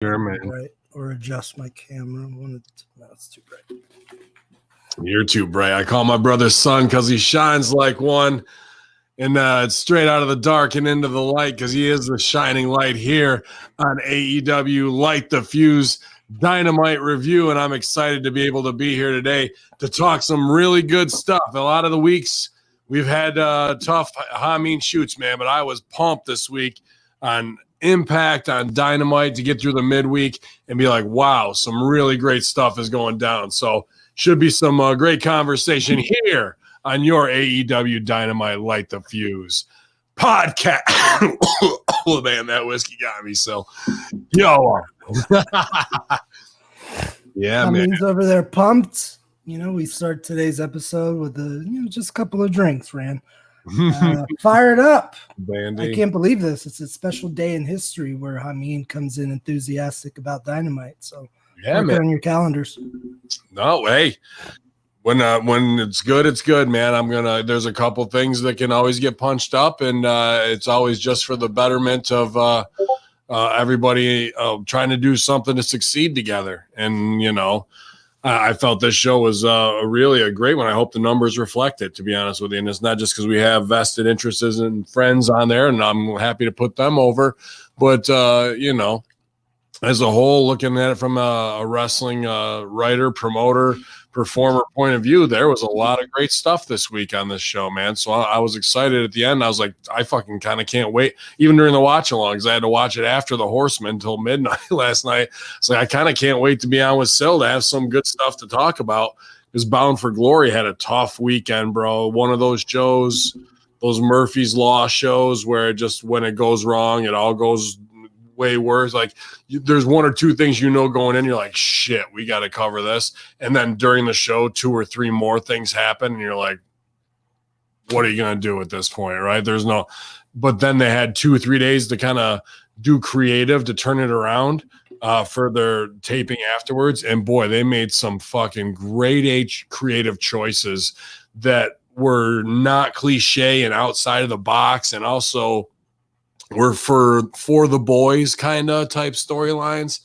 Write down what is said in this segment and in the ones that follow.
Sure, man. Right, or adjust my camera. No, it's too bright. You're too bright. I call my brother son because he shines like one, and it's straight out of the dark and into the light because he is the shining light here on AEW Light the Fuse Dynamite review, and I'm excited to be able to be here today to talk some really good stuff. A lot of the weeks we've had tough Hamin shoots, man, but I was pumped this week on Impact, on Dynamite, to get through the midweek and be like, wow, some really great stuff is going down. So should be some great conversation here on your AEW Dynamite Light the Fuse podcast. Oh, man, that whiskey got me. So, yo. Yeah, man. Hamin's over there pumped. You know, we start today's episode with just a couple of drinks, Ran. Fired up. Bandy. I can't believe this. It's a special day in history where Hamin comes in enthusiastic about Dynamite. So yeah, man. On your calendars. No way. When it's good, man. There's a couple things that can always get punched up, and it's always just for the betterment of everybody trying to do something to succeed together. And, you know, I felt this show was really a great one. I hope the numbers reflect it, to be honest with you. And it's not just because we have vested interests and friends on there, and I'm happy to put them over. But, you know, as a whole, looking at it from a wrestling writer, promoter, performer point of view, there was a lot of great stuff this week on this show, man. So I was excited at the end. I was like, I fucking kind of can't wait, even during the watch along, because I had to watch it after the Horseman until midnight last night. So I kind of can't wait to be on with Sil to have some good stuff to talk about, because Bound for Glory had a tough weekend, bro. One of those shows, those Murphy's Law shows, where just when it goes wrong, it all goes way worse. Like, there's one or two things going in, you're like, shit, we got to cover this, and then during the show 2 or 3 more things happen, and you're like, what are you gonna do at this point, right? But then they had 2 or 3 days to kind of do creative to turn it around for their taping afterwards, and boy, they made some fucking great creative choices that were not cliche and outside of the box, and also were for the boys kind of type storylines.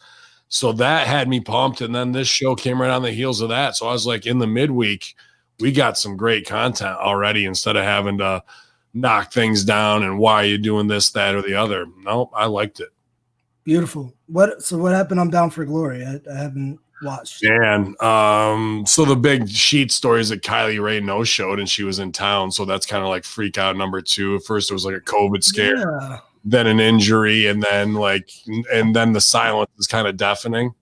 So that had me pumped. And then this show came right on the heels of that. So I was like, in the midweek, we got some great content already, instead of having to knock things down and why are you doing this, that, or the other. No, I liked it. Beautiful. What happened on Bound for Glory? I haven't watched. And so the big sheet story is that Kylie Ray no-showed and she was in town. So that's kind of like freak out number 2. At first it was like a COVID scare. Yeah. Then an injury, and then the silence is kind of deafening.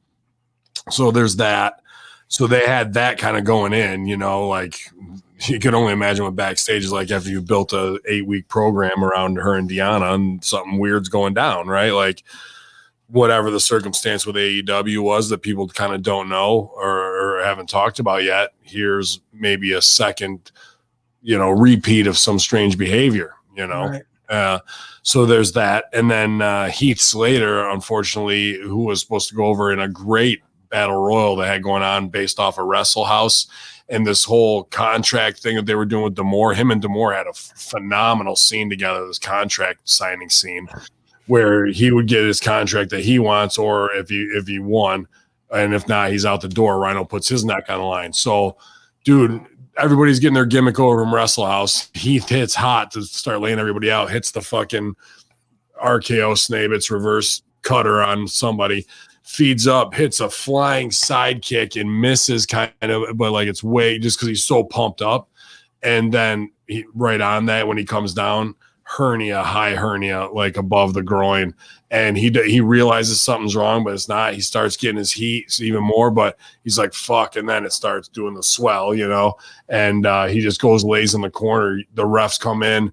So there's that. So they had that kind of going in, you know, like you could only imagine what backstage is like after you built a 8-week program around her and Deanna and something weird's going down, right? Like whatever the circumstance with AEW was that people kind of don't know or haven't talked about yet, here's maybe a second, you know, repeat of some strange behavior, you know? Right. So there's that. And then Heath Slater, unfortunately, who was supposed to go over in a great battle royal they had going on based off of Wrestle House and this whole contract thing that they were doing with D'Amore. Him and D'Amore had a phenomenal scene together, this contract signing scene, where he would get his contract that he wants, or if he won, and if not, he's out the door. Rhino puts his neck on the line. So, dude, everybody's getting their gimmick over from Wrestle House. Heath hits hot to start laying everybody out, hits the fucking RKO Snabitz reverse cutter on somebody, feeds up, hits a flying sidekick and misses kind of, but like it's way just because he's so pumped up. And then right on that, when he comes down, high hernia, like above the groin. And he realizes something's wrong, but it's not. He starts getting his heat even more, but he's like, fuck. And then it starts doing the swell, you know, and he just goes, lays in the corner. The refs come in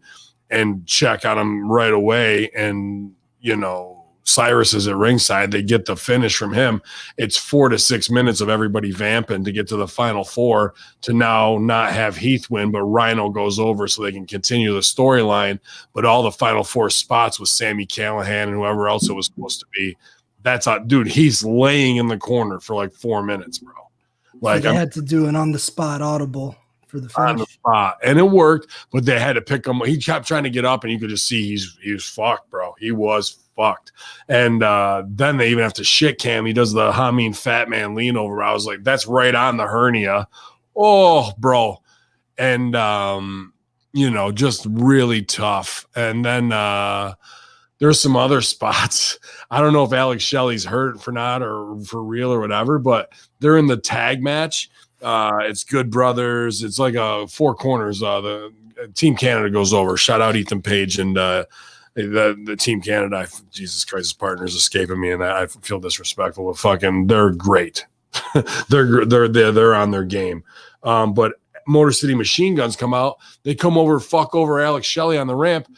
and check on him right away. And, you know, Cyrus is at ringside. They get the finish from him. It's 4 to 6 minutes of everybody vamping to get to the final 4 to now not have Heath win, but Rhino goes over so they can continue the storyline. But all the final 4 spots with Sami Callihan and whoever else it was supposed to be, that's dude, he's laying in the corner for like 4 minutes, bro. Like I had to do an on the spot audible for the on the finish. spot, and it worked. But they had to pick him. He kept trying to get up, and you could just see he was fucked, bro. He was fucked. And then they even have to shit cam. He does the Hamin fat man lean over. I was like, that's right on the hernia. Oh, bro. And just really tough. And then there's some other spots. I don't know if Alex Shelley's hurt for not or for real or whatever, but they're in the tag match. It's Good Brothers. It's like four corners. The Team Canada goes over. Shout out Ethan Page and the Team Canada. Jesus Christ, his partner's escaping me, and I feel disrespectful. But fucking, they're great. they're on their game. But Motor City Machine Guns come out. They come over, fuck over Alex Shelley on the ramp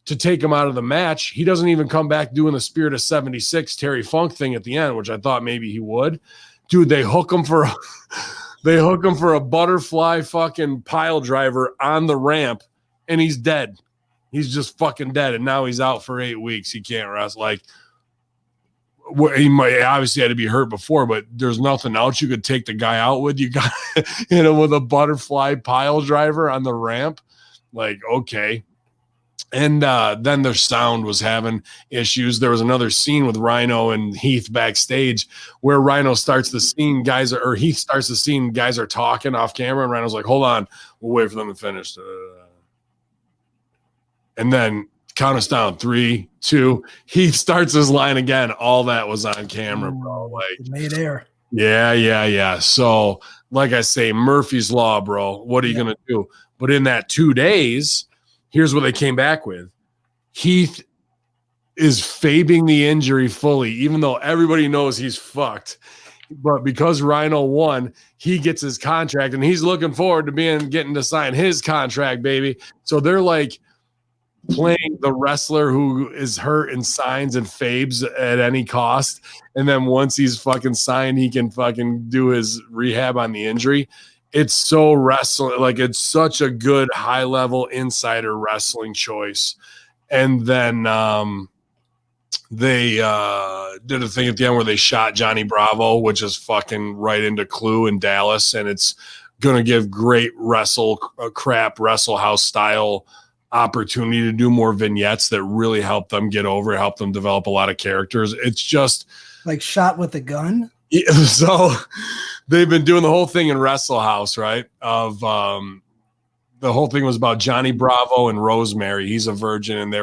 to take him out of the match. He doesn't even come back doing the Spirit of 76 Terry Funk thing at the end, which I thought maybe he would. Dude, they hook him for a butterfly fucking pile driver on the ramp, and he's dead. He's just fucking dead, and now he's out for 8 weeks. He can't rest. Like, he might obviously had to be hurt before, but there's nothing else you could take the guy out with. You got with a butterfly pile driver on the ramp. Like, okay. And then their sound was having issues. There was another scene with Rhino and Heath backstage where Rhino starts the scene. Heath starts the scene. Guys are talking off camera, and Rhino's like, "Hold on, we'll wait for them to finish." And then count us down, 3, 2. Heath starts his line again. All that was on camera, bro. Like, made air. Yeah. So, like I say, Murphy's Law, bro. What are you gonna do? But in that 2 days. Here's what they came back with. Heath is fading the injury fully, even though everybody knows he's fucked. But because Rhino won, he gets his contract, and he's looking forward to getting to sign his contract, baby. So they're like playing the wrestler who is hurt and signs and fabes at any cost. And then once he's fucking signed, he can fucking do his rehab on the injury. It's so wrestling, like it's such a good high level insider wrestling choice. And then they did a thing at the end where they shot Johnny Bravo, which is fucking right into Clue in Dallas. And it's going to give great wrestle house style opportunity to do more vignettes that really help them get over, help them develop a lot of characters. It's just like shot with a gun. Yeah, so they've been doing the whole thing in Wrestle House, right? Of the whole thing was about Johnny Bravo and Rosemary. He's a virgin, and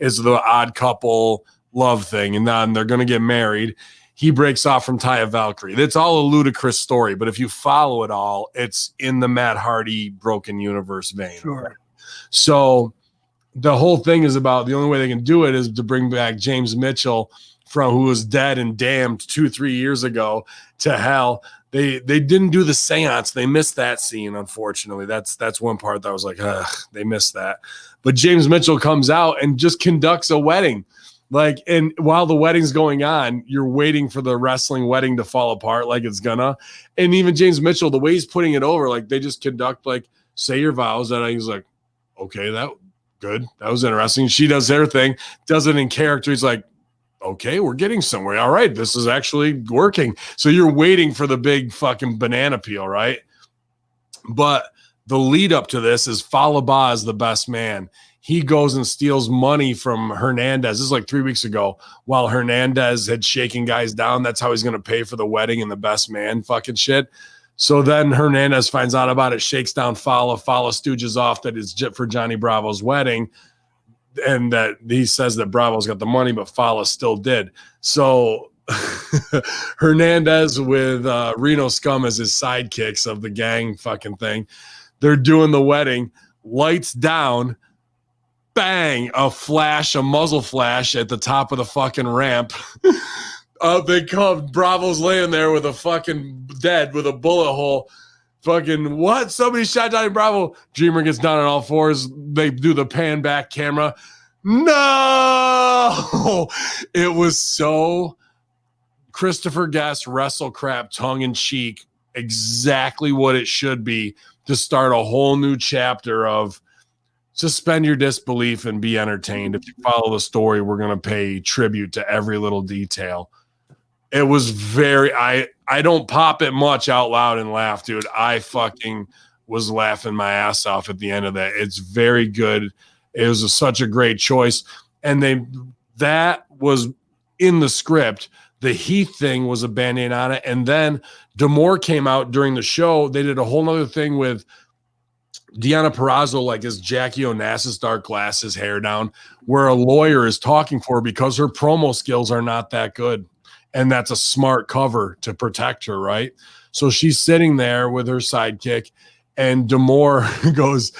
it's the odd couple love thing, and then they're gonna get married. He breaks off from Taya Valkyrie. It's all a ludicrous story, but if you follow it all, it's in the Matt Hardy broken universe vein. Sure. Right? So the whole thing is about the only way they can do it is to bring back James Mitchell who was dead and damned 2-3 years ago to hell. They didn't do the seance. They missed that scene, unfortunately. That's one part that was like, they missed that. But James Mitchell comes out and just conducts a wedding. Like, and while the wedding's going on, you're waiting for the wrestling wedding to fall apart like it's gonna. And even James Mitchell, the way he's putting it over, like they just conduct, like, say your vows. And he's like, okay, that good. That was interesting. She does their thing, does it in character. He's like, okay, we're getting somewhere. All right, this is actually working. So you're waiting for the big fucking banana peel, right? But the lead up to this is Falaba is the best man. He goes and steals money from Hernandez. This is like 3 weeks ago, while Hernandez had shaken guys down. That's how he's going to pay for the wedding and the best man fucking shit. So then Hernandez finds out about it, shakes down Fala. Fala stooges off that it's for Johnny Bravo's wedding. And that he says that Bravo's got the money, but Fala still did. So Hernandez with Reno Scum as his sidekicks of the gang fucking thing. They're doing the wedding, lights down, bang, a muzzle flash at the top of the fucking ramp. Up they come. Bravo's laying there with a fucking dead with a bullet hole. Fucking what? Somebody shot Johnny Bravo. Dreamer gets down on all fours. They do the pan back camera. No! It was so Christopher Guest wrestle crap, tongue in cheek, exactly what it should be to start a whole new chapter of suspend your disbelief and be entertained. If you follow the story, we're going to pay tribute to every little detail. It was I don't pop it much out loud and laugh, dude. I fucking was laughing my ass off at the end of that. It's very good. It was such a great choice. And that was in the script. The Heath thing was a Band-Aid on it. And then D'Amore came out during the show. They did a whole nother thing with Deonna Purrazzo, like his Jackie Onassis dark glasses, hair down, where a lawyer is talking for her because her promo skills are not that good. And that's a smart cover to protect her, right? So she's sitting there with her sidekick, and D'Amore goes,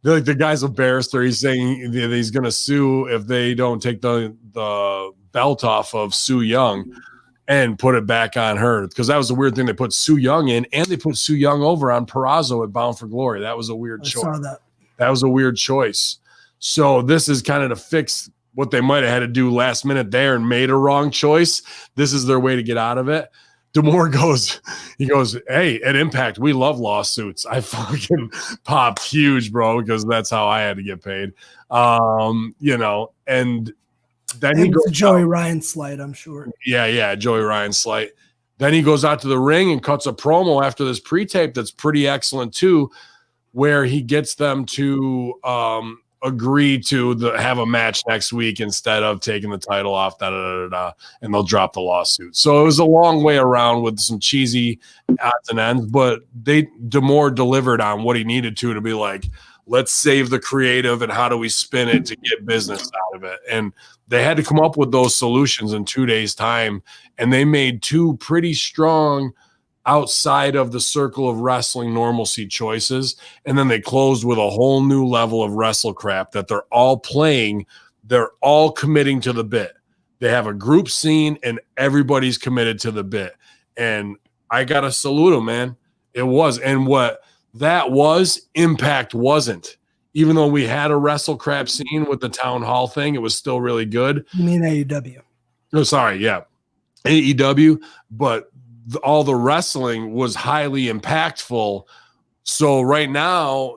the guy's embarrassed her. He's saying that he's going to sue if they don't take the belt off of Su Yung and put it back on her, because that was a weird thing. They put Su Yung in, and they put Su Yung over on Purrazzo at Bound for Glory. That was a weird choice. I saw that. That was a weird choice. So this is kind of to fix what they might have had to do last minute there and made a wrong choice. This is their way to get out of it. D'Amore goes, hey, at Impact, we love lawsuits. I fucking popped huge, bro, because that's how I had to get paid. And then he goes Joey Ryan slight, I'm sure. Yeah, Joey Ryan slight. Then he goes out to the ring and cuts a promo after this pre-tape that's pretty excellent too, where he gets them to agree to have a match next week instead of taking the title off, and they'll drop the lawsuit. So it was a long way around with some cheesy odds and ends, but D'Amore delivered on what he needed to be like, let's save the creative and how do we spin it to get business out of it. And they had to come up with those solutions in 2 days' time, and they made two pretty strong outside of the circle of wrestling normalcy choices, and then they closed with a whole new level of wrestle crap that they're all playing. They're all committing to the bit. They have a group scene, and everybody's committed to the bit. And I gotta salute them, man. It was, and what that was, Impact wasn't. Even though we had a wrestle crap scene with the town hall thing, it was still really good. You mean AEW? No, sorry, yeah, AEW, but all the wrestling was highly impactful. So right now,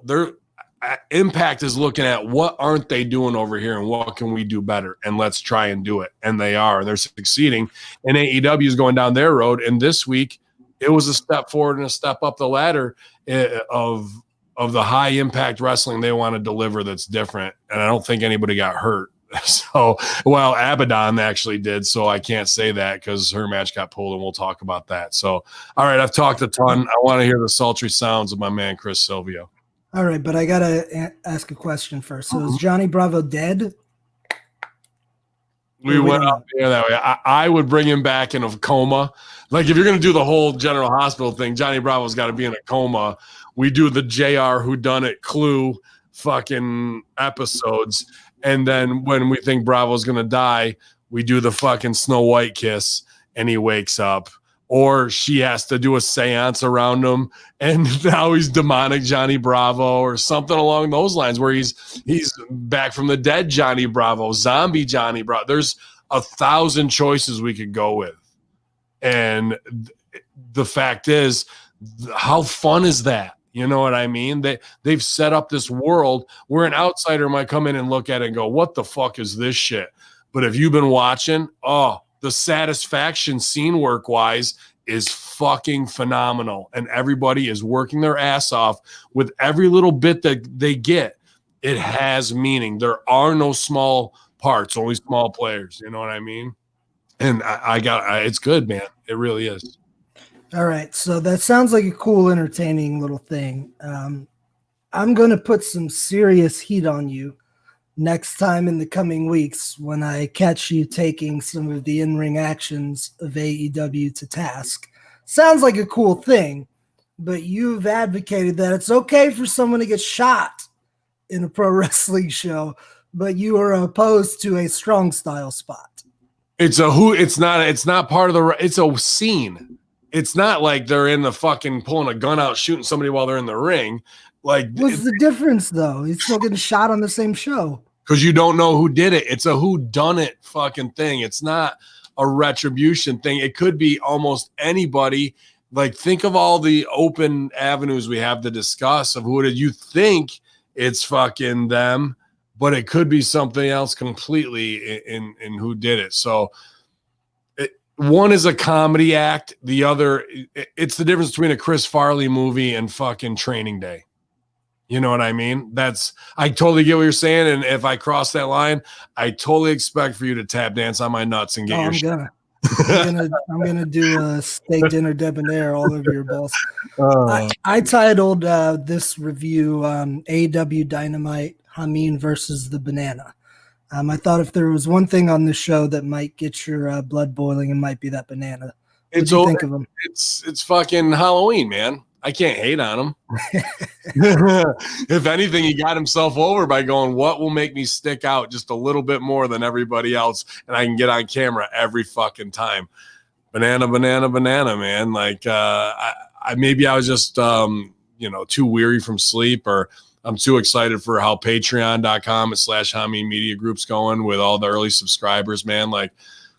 Impact is looking at what aren't they doing over here and what can we do better, and let's try and do it. And they are. They're succeeding. And AEW is going down their road. And this week, it was a step forward and a step up the ladder of the high impact wrestling they want to deliver that's different. And I don't think anybody got hurt. So, well, Abaddon actually did, so I can't say that because her match got pulled, and we'll talk about that. So, all right, I've talked a ton. I want to hear the sultry sounds of my man, Chris Silvio. All right, but I got to ask a question first. So is Johnny Bravo dead? We went up there that way. I would bring him back in a coma. Like, if you're going to do the whole General Hospital thing, Johnny Bravo's got to be in a coma. We do the JR Whodunit Clue fucking episodes. And then when we think Bravo's going to die, we do the fucking Snow White kiss and he wakes up. Or she has to do a seance around him and now he's demonic Johnny Bravo or something along those lines where he's back from the dead Johnny Bravo, zombie Johnny Bravo. There's 1,000 choices we could go with. And the fact is, how fun is that? You know what I mean? They've set up this world where an outsider might come in and look at it and go, what the fuck is this shit? But if you've been watching, the satisfaction scene work-wise is fucking phenomenal. And everybody is working their ass off with every little bit that they get. It has meaning. There are no small parts, only small players. You know what I mean? And it's good, man. It really is. All right, so that sounds like a cool, entertaining little thing. I'm going to put some serious heat on you next time in the coming weeks when I catch you taking some of the in-ring actions of AEW to task. Sounds like a cool thing, but you've advocated that it's okay for someone to get shot in a pro wrestling show, but you are opposed to a strong style spot. It's not part of the, it's a scene. It's not like they're in the fucking pulling a gun out, shooting somebody while they're in the ring. Like, what's the difference though? He's still getting shot on the same show. Because you don't know who did it. It's a whodunit fucking thing. It's not a retribution thing. It could be almost anybody. Like, think of all the open avenues we have to discuss of who it is. You think it's fucking them, but it could be something else completely in who did it. So one is a comedy act. The other, it's the difference between a Chris Farley movie and fucking Training Day. You know what I mean? I totally get what you're saying. And if I cross that line, I totally expect for you to tap dance on my nuts and get your shit. I'm gonna do a steak dinner debonair all over your balls. I titled this review AEW Dynamite Hamin versus the Banana. I thought if there was one thing on this show that might get your blood boiling, it might be that banana. What do you think of him? It's fucking Halloween, man. I can't hate on him. If anything, he got himself over by going, what will make me stick out just a little bit more than everybody else, and I can get on camera every fucking time. Banana, man. Like maybe I was just too weary from sleep, or I'm too excited for how patreon.com/Hamin Media Group's going with all the early subscribers, man. Like,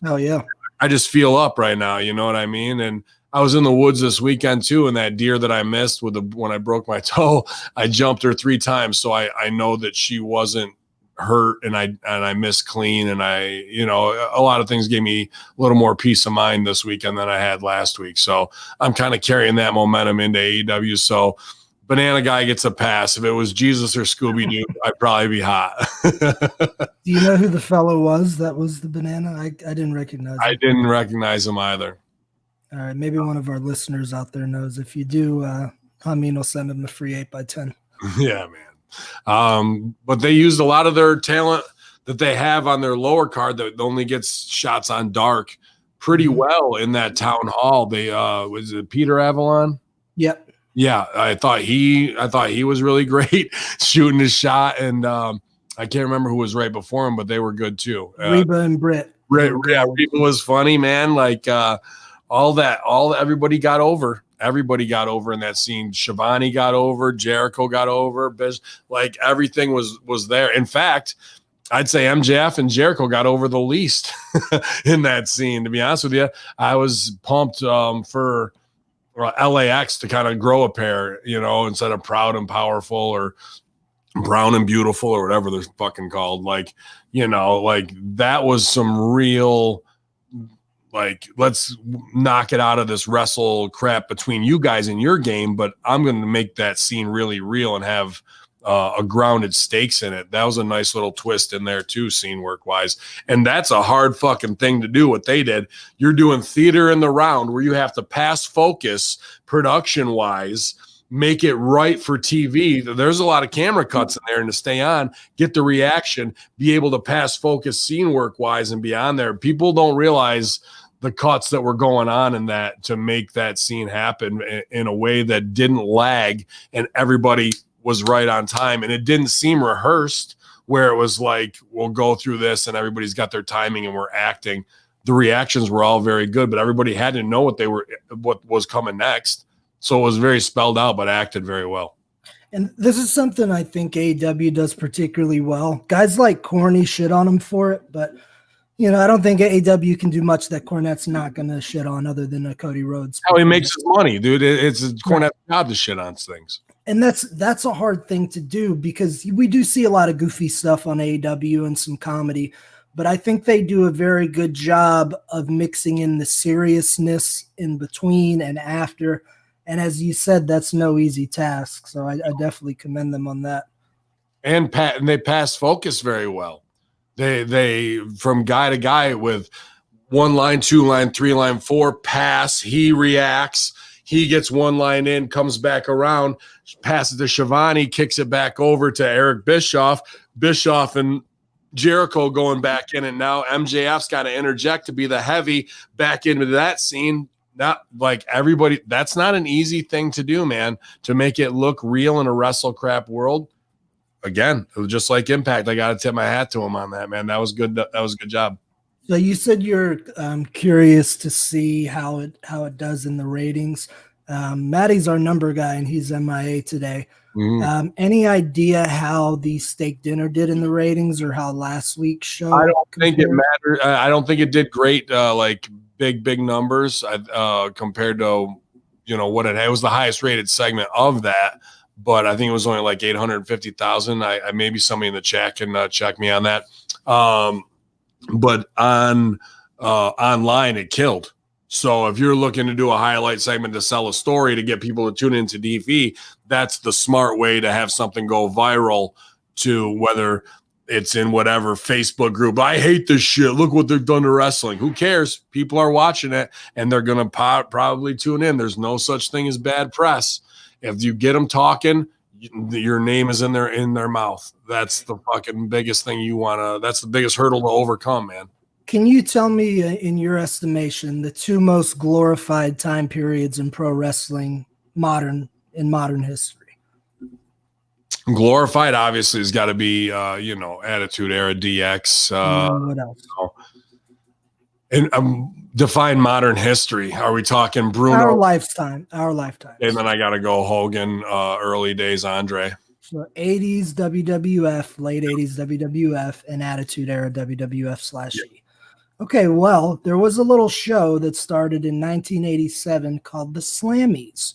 oh yeah, I just feel up right now. You know what I mean? And I was in the woods this weekend too, and that deer that I missed when I broke my toe, I jumped her 3 times, so I know that she wasn't hurt, and I missed clean, and a lot of things gave me a little more peace of mind this weekend than I had last week. So I'm kind of carrying that momentum into AEW. So Banana Guy gets a pass. If it was Jesus or Scooby-Doo, I'd probably be hot. Do you know who the fellow was that was the banana? I didn't recognize him. I didn't recognize him either. All right, maybe one of our listeners out there knows. If you do, Hamin will send him the free 8x10. Yeah, man. But they used a lot of their talent that they have on their lower card that only gets shots on dark pretty well in that town hall. They was it Peter Avalon? Yep. Yeah, I thought he was really great shooting his shot, and I can't remember who was right before him, but they were good too. Reba and Britt. Yeah, Reba was funny, man. Like everybody got over. Everybody got over in that scene. Shivani got over. Jericho got over. Like everything was there. In fact, I'd say MJF and Jericho got over the least in that scene. To be honest with you, I was pumped for LAX to kind of grow a pair, instead of Proud and Powerful or Brown and Beautiful or whatever they're fucking called. Like, like that was some real. Like, let's knock it out of this wrestle crap between you guys and your game, but I'm going to make that scene really real and have a grounded stakes in it. That was a nice little twist in there too, scene work wise. And that's a hard fucking thing to do, what they did. You're doing theater in the round where you have to pass focus production wise, make it right for TV. There's a lot of camera cuts in there, and to stay on, get the reaction, be able to pass focus scene work wise and be on there. People don't realize the cuts that were going on in that to make that scene happen in a way that didn't lag and everybody was right on time. And it didn't seem rehearsed where it was like, we'll go through this and everybody's got their timing and we're acting. The reactions were all very good, but everybody had to know what was coming next. So it was very spelled out, but acted very well. And this is something I think AEW does particularly well. Guys like Corny shit on him for it, but I don't think AEW can do much that Cornette's not going to shit on other than a Cody Rhodes. How he makes his money, dude. It's Cornette's job to shit on things. And that's a hard thing to do because we do see a lot of goofy stuff on AEW and some comedy, but I think they do a very good job of mixing in the seriousness in between and after. And as you said, that's no easy task. So I definitely commend them on that. And they pass focus very well. They from guy to guy with 1 line, 2 line, 3 line, 4 pass. He reacts. He gets 1 line in, comes back around, passes to Shivani, kicks it back over to Eric Bischoff. Bischoff and Jericho going back in, and now MJF's got to interject to be the heavy back into that scene. Not like everybody. That's not an easy thing to do, man. To make it look real in a wrestle crap world. Again, it was just like Impact. I got to tip my hat to him on that, man. That was good. That was a good job. So you said you're curious to see how it does in the ratings. Maddie's our number guy, and he's MIA today. Mm-hmm. Any idea how the steak dinner did in the ratings, or how last week's show? I don't think it mattered. I don't think it did great. Like big numbers compared to what it was the highest rated segment of that. But I think it was only like 850,000. I maybe somebody in the chat can check me on that. But on online it killed. So if you're looking to do a highlight segment to sell a story to get people to tune into TV, that's the smart way to have something go viral, to whether it's in whatever Facebook group. I hate this shit. Look what they've done to wrestling. Who cares? People are watching it, and they're going to probably tune in. There's no such thing as bad press. If you get them talking, your name is in their mouth. That's the fucking biggest thing you want to – that's the biggest hurdle to overcome, man. Can you tell me, in your estimation, the two most glorified time periods in pro wrestling modern history? Glorified, obviously, has got to be, Attitude Era, DX. What else? And define modern history. Are we talking Bruno? Our lifetime. And then I got to go Hogan, early days Andre. So 80s WWF, late 80s WWF, and Attitude Era WWF / E. Okay, well, there was a little show that started in 1987 called The Slammies,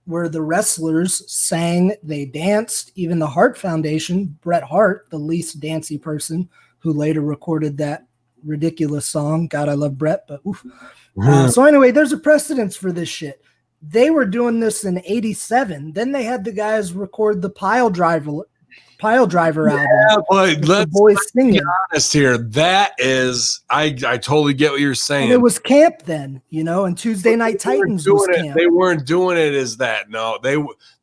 where the wrestlers sang, they danced. Even the Hart Foundation, Bret Hart, the least dancey person, who later recorded that ridiculous song, God, I love Bret, but oof. So anyway, there's a precedence for this shit. They were doing this in 87. Then they had the guys record the Pile Driver album. Yeah, but let's be honest here. That is, I totally get what you're saying. And it was camp then, and Tuesday Night Titans was camp. They weren't doing it as that. No,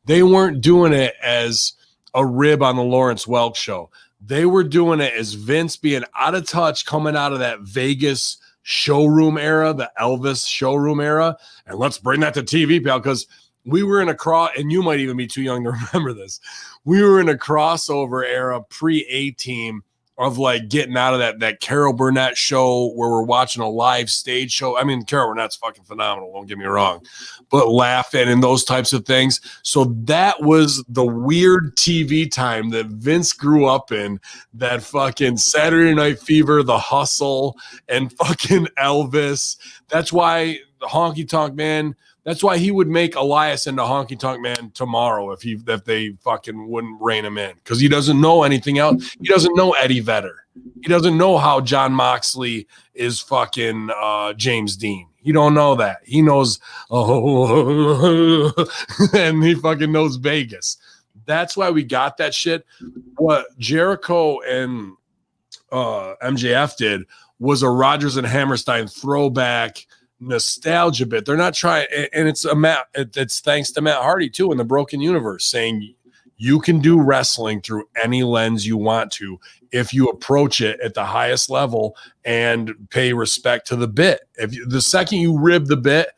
they weren't doing it as a rib on the Lawrence Welk show. They were doing it as Vince being out of touch, coming out of that Vegas showroom era, the Elvis showroom era. And let's bring that to TV, pal, because we were in and you might even be too young to remember this. We were in a crossover era pre-A-Team of like getting out of that Carol Burnett show where we're watching a live stage show. I mean, Carol Burnett's fucking phenomenal, don't get me wrong, but laughing and those types of things. So that was the weird TV time that Vince grew up in, that fucking Saturday Night Fever, The Hustle, and fucking Elvis. That's why the Honky Tonk Man, that's why he would make Elias into Honky Tonk Man tomorrow if they fucking wouldn't rein him in, because he doesn't know anything else. He doesn't know Eddie Vedder. He doesn't know how John Moxley is fucking James Dean. He don't know that. He knows, and he fucking knows Vegas. That's why we got that shit. What Jericho and MJF did was a Rodgers and Hammerstein throwback nostalgia bit. They're not trying, and it's thanks to Matt Hardy too in the Broken Universe, saying you can do wrestling through any lens you want to if you approach it at the highest level and pay respect to the bit. The second you rib the bit,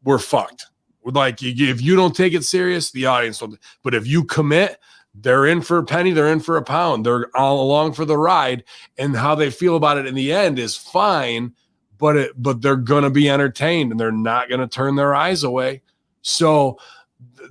we're fucked. Like, if you don't take it serious, the audience will. But if you commit, they're in for a penny, they're in for a pound. They're all along for the ride, and how they feel about it in the end is fine. But they're going to be entertained, and they're not going to turn their eyes away. So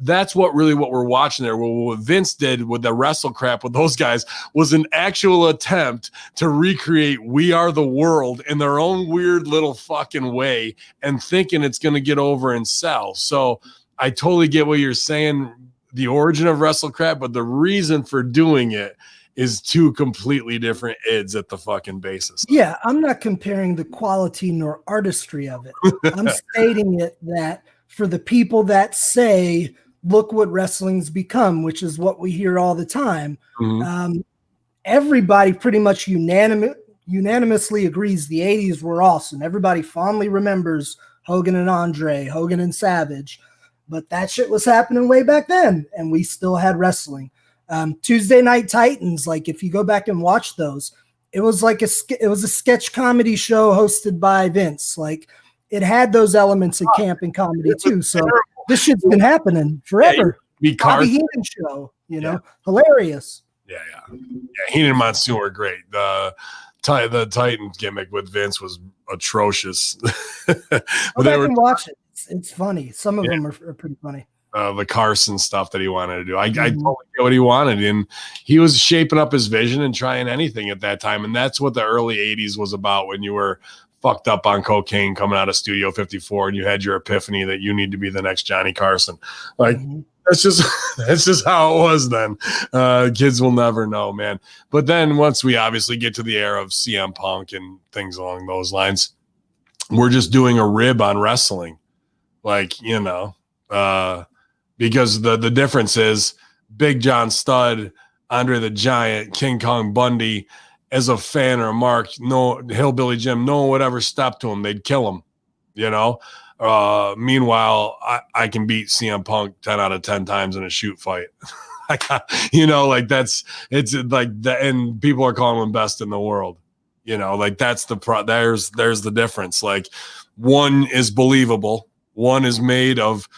that's what we're watching there. What Vince did with the wrestle crap with those guys was an actual attempt to recreate We Are the World in their own weird little fucking way, and thinking it's going to get over and sell. So I totally get what you're saying, the origin of wrestle crap, but the reason for doing it is two completely different ids at the fucking basis. Yeah, I'm not comparing the quality nor artistry of it. I'm stating it that for the people that say, look what wrestling's become, which is what we hear all the time, everybody pretty much unanimously agrees the 80s were awesome. Everybody fondly remembers Hogan and Andre, Hogan and Savage, but that shit was happening way back then, and we still had wrestling. Tuesday Night Titans, like if you go back and watch those, it was like a sketch comedy show hosted by Vince. Like, it had those elements of camp and comedy too. So this shit's been happening forever. Bobby Heenan show, hilarious. Yeah. Heenan and Monsoon were great. The Titans gimmick with Vince was atrocious. Go back and watch it. It's funny. Some of them are pretty funny. The Carson stuff that he wanted to do. I totally get what he wanted. And he was shaping up his vision and trying anything at that time. And that's what the early 80s was about, when you were fucked up on cocaine coming out of Studio 54 and you had your epiphany that you need to be the next Johnny Carson. Like, that's just how it was then. Kids will never know, man. But then once we obviously get to the era of CM Punk and things along those lines, we're just doing a rib on wrestling. Like, because the difference is Big John Studd, Andre the Giant, King Kong Bundy, as a fan or a mark, no Hillbilly Jim, no one would ever step to him. They'd kill him, Meanwhile, I can beat CM Punk 10 out of 10 times in a shoot fight. It's like that, and people are calling him best in the world. That's there's the difference. Like, one is believable. One is made of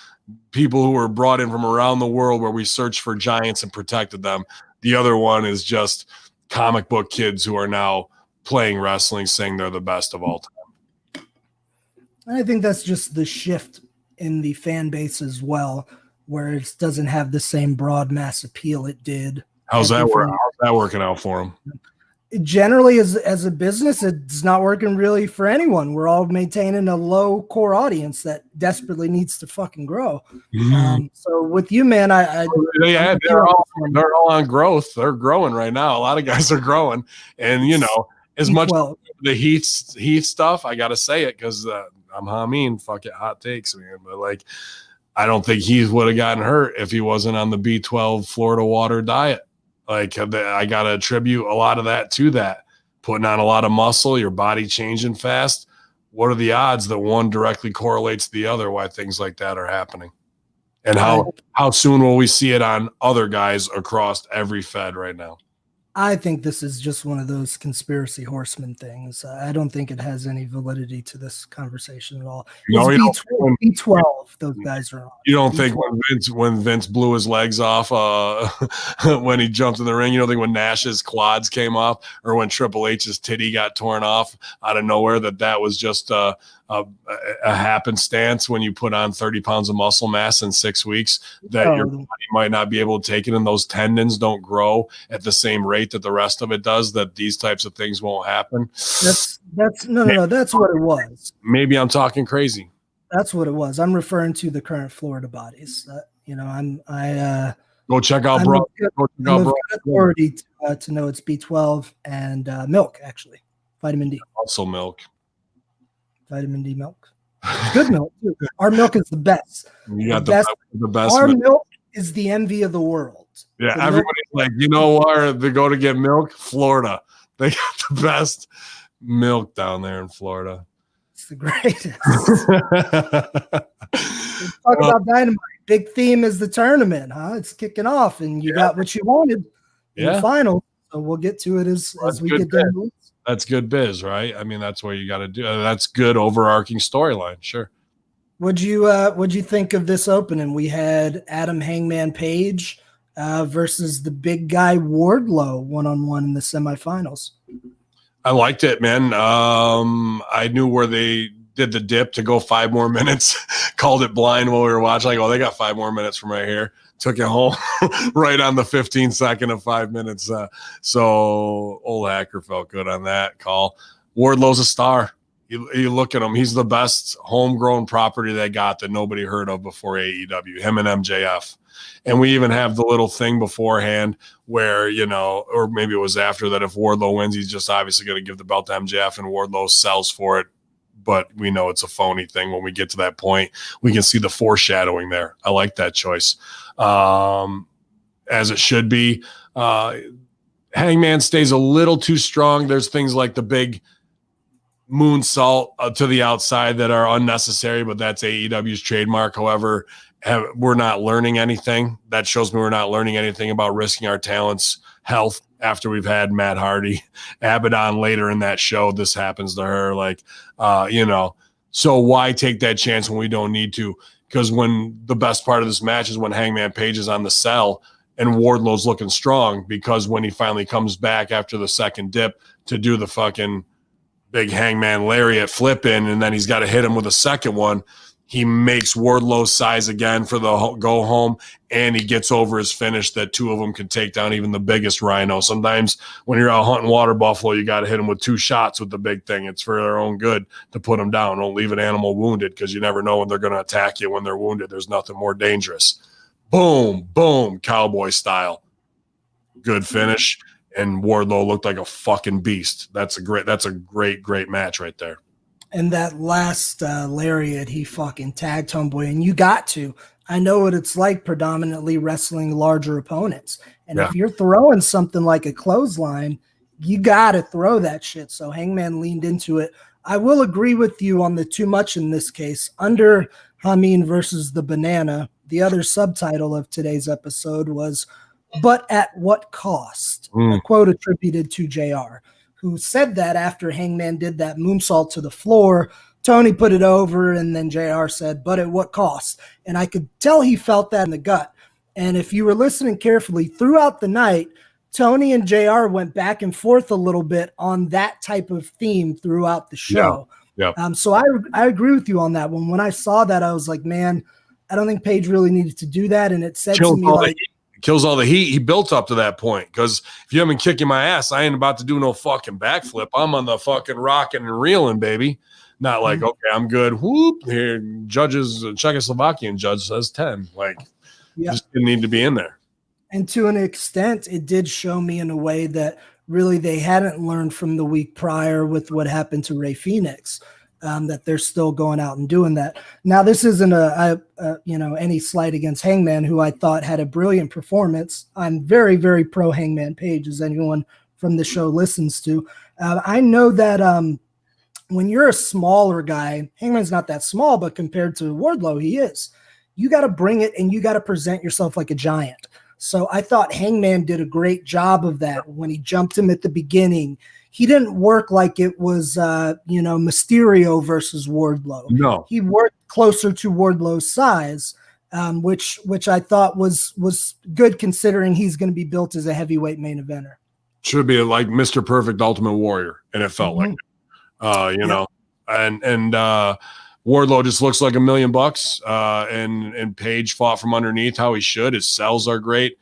people who were brought in from around the world where we searched for giants and protected them. The other one is just comic book kids who are now playing wrestling, saying they're the best of all time. I think that's just the shift in the fan base as well, where it doesn't have the same broad mass appeal it did. How's that working out for them? Generally, as a business, it's not working really for anyone. We're all maintaining a low core audience that desperately needs to fucking grow. So with you, man, they're all on growth. They're growing right now. A lot of guys are growing, and as much the Heath stuff, I got to say it because I'm Hamin. Fuck it, hot takes, man. But like, I don't think Heath would have gotten hurt if he wasn't on the B12 Florida water diet. Like, I got to attribute a lot of that to that. Putting on a lot of muscle, your body changing fast. What are the odds that one directly correlates to the other, why things like that are happening? And how soon will we see it on other guys across every fed right now? I think this is just one of those conspiracy horseman things. I don't think it has any validity to this conversation at all. No, B12, those guys are on. You don't B12. think when Vince blew his legs off when he jumped in the ring, you don't think when Nash's quads came off or when Triple H's titty got torn off out of nowhere that was just a happenstance when you put on 30 pounds of muscle mass in 6 weeks that your body might not be able to take it, and those tendons don't grow at the same rate that the rest of it does, that these types of things won't happen. That's no, that's what it was. Maybe I'm talking crazy. That's what it was. I'm referring to the current Florida bodies. Go check out bro. Authority to know it's B12 and milk, actually, vitamin D. Also milk. Vitamin D milk. Good milk, too. Our milk is the best. You got the best. Our milk is the envy of the world. Yeah, everybody's like, where they go to get milk? Florida. They got the best milk down there in Florida. It's the greatest. Let's talk about Dynamite. Big theme is the tournament, huh? It's kicking off, and you got what you wanted in the final. So we'll get to it as we get done. That's good biz, right? I mean, that's what you got to do. That's good overarching storyline. Sure. What'd you think of this opening? We had Adam Hangman Page versus the big guy Wardlow one-on-one in the semifinals. I liked it, man. I knew where they did the dip to go 5 more minutes. Called it blind while we were watching. Like, they got 5 more minutes from right here. Took it home right on the 15-second of 5 minutes. So old Hacker felt good on that call. Wardlow's a star. You look at him, he's the best homegrown property they got that nobody heard of before AEW, him and MJF. And we even have the little thing beforehand where, or maybe it was after that, if Wardlow wins, he's just obviously going to give the belt to MJF and Wardlow sells for it. But we know it's a phony thing. When we get to that point, we can see the foreshadowing there. I like that choice. As it should be. Hangman stays a little too strong. There's things like the big moonsault to the outside that are unnecessary, but that's AEW's trademark. However, we're not learning anything. That shows me we're not learning anything about risking our talents' health after we've had Matt Hardy, Abaddon later in that show. This happens to her. So why take that chance when we don't need to? Because when the best part of this match is when Hangman Page is on the cell and Wardlow's looking strong, because when he finally comes back after the second dip to do the fucking big Hangman lariat flip in, and then he's got to hit him with a second one, he makes Wardlow's size again for the go home, and he gets over his finish that 2 of them can take down even the biggest rhino. Sometimes when you're out hunting water buffalo, you got to hit them with 2 shots with the big thing. It's for their own good to put them down. Don't leave an animal wounded, because you never know when they're going to attack you when they're wounded. There's nothing more dangerous. Boom, boom, cowboy style. Good finish, and Wardlow looked like a fucking beast. That's a great match right there. And that last lariat, he fucking tagged Homeboy, and you got to. I know what it's like predominantly wrestling larger opponents. And if you're throwing something like a clothesline, you got to throw that shit. So Hangman leaned into it. I will agree with you on the too much in this case. Under Hamin versus the Banana, the other subtitle of today's episode was, "But at what cost?" A quote attributed to JR, who said that after Hangman did that moonsault to the floor. Tony put it over, and then JR said, "But at what cost?" And I could tell he felt that in the gut. And if you were listening carefully throughout the night, Tony and JR went back and forth a little bit on that type of theme throughout the show. So I agree with you on that one. When I saw that, I was like, man, I don't think Paige really needed to do that. And it said to me like, kills all the heat he built up to that point. Because if you haven't kicking my ass, I ain't about to do no fucking backflip. I'm on the fucking rocking and reeling, baby. Not like, okay, I'm good. Whoop, here, judges, Czechoslovakian judge says 10. Like, just didn't need to be in there. And to an extent, it did show me in a way that really they hadn't learned from the week prior with what happened to Rey Fenix, that they're still going out and doing that. Now, this isn't any slight against Hangman, who I thought had a brilliant performance. I'm very, very pro Hangman Page, as anyone from the show listens to. I know that when you're a smaller guy, Hangman's not that small, but compared to Wardlow, he is. You got to bring it and you got to present yourself like a giant. So I thought Hangman did a great job of that when he jumped him at the beginning. He didn't work like it was, Mysterio versus Wardlow. No, he worked closer to Wardlow's size, which I thought was good considering he's going to be built as a heavyweight main eventer. Should be like Mr. Perfect Ultimate Warrior, and it felt like it. And Wardlow just looks like $1 million. And Page fought from underneath how he should. His sells are great.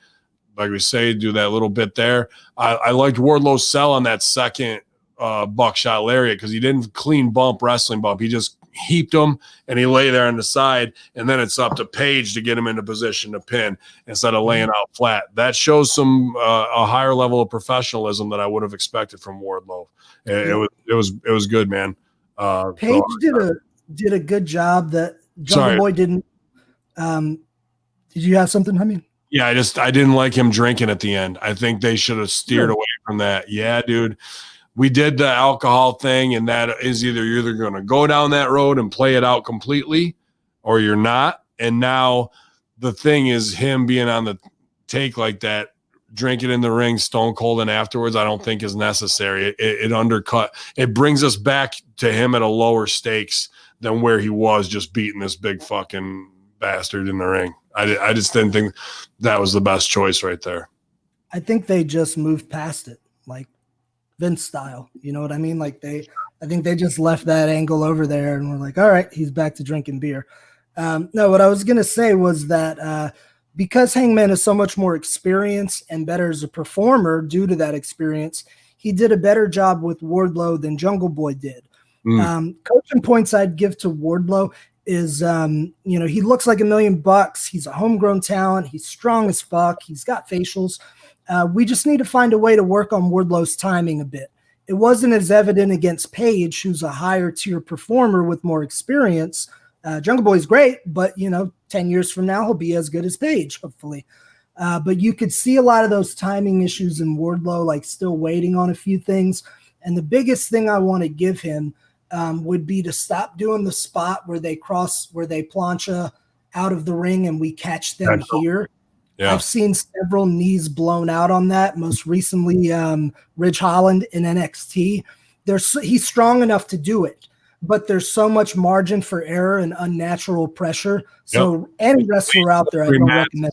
Like we say, do that little bit there. I liked Wardlow's sell on that second buckshot lariat because he didn't clean wrestling bump. He just heaped him and he lay there on the side. And then it's up to Page to get him into position to pin instead of laying out flat. That shows some a higher level of professionalism that I would have expected from Wardlow. It was good, man. Page did a good job that Jungle Boy didn't. Did you have something? I mean, yeah, I didn't like him drinking at the end. I think they should have steered away from that. Yeah, dude, we did the alcohol thing, and that is you're either going to go down that road and play it out completely, or you're not. And now the thing is him being on the take like that, drinking in the ring, stone cold, and afterwards, I don't think is necessary. It undercut. It brings us back to him at a lower stakes than where he was just beating this big fucking bastard in the ring. I just didn't think that was the best choice right there. I think they just moved past it, like Vince style. You know what I mean? Like I think they just left that angle over there and were like, all right, he's back to drinking beer. No, what I was going to say was that because Hangman is so much more experienced and better as a performer due to that experience, he did a better job with Wardlow than Jungle Boy did. Coaching points I'd give to Wardlow is, he looks like $1 million. He's a homegrown talent. He's strong as fuck. He's got facials. We just need to find a way to work on Wardlow's timing a bit. It wasn't as evident against Page, who's a higher tier performer with more experience. Jungle Boy's great, but 10 years from now, he'll be as good as Page, hopefully. But you could see a lot of those timing issues in Wardlow, like still waiting on a few things. And the biggest thing I want to give him would be to stop doing the spot where they plancha out of the ring and we catch them here. Yeah. I've seen several knees blown out on that. Most recently, Ridge Holland in NXT. He's strong enough to do it, but there's so much margin for error and unnatural pressure. So any wrestler out there, I don't recommend that.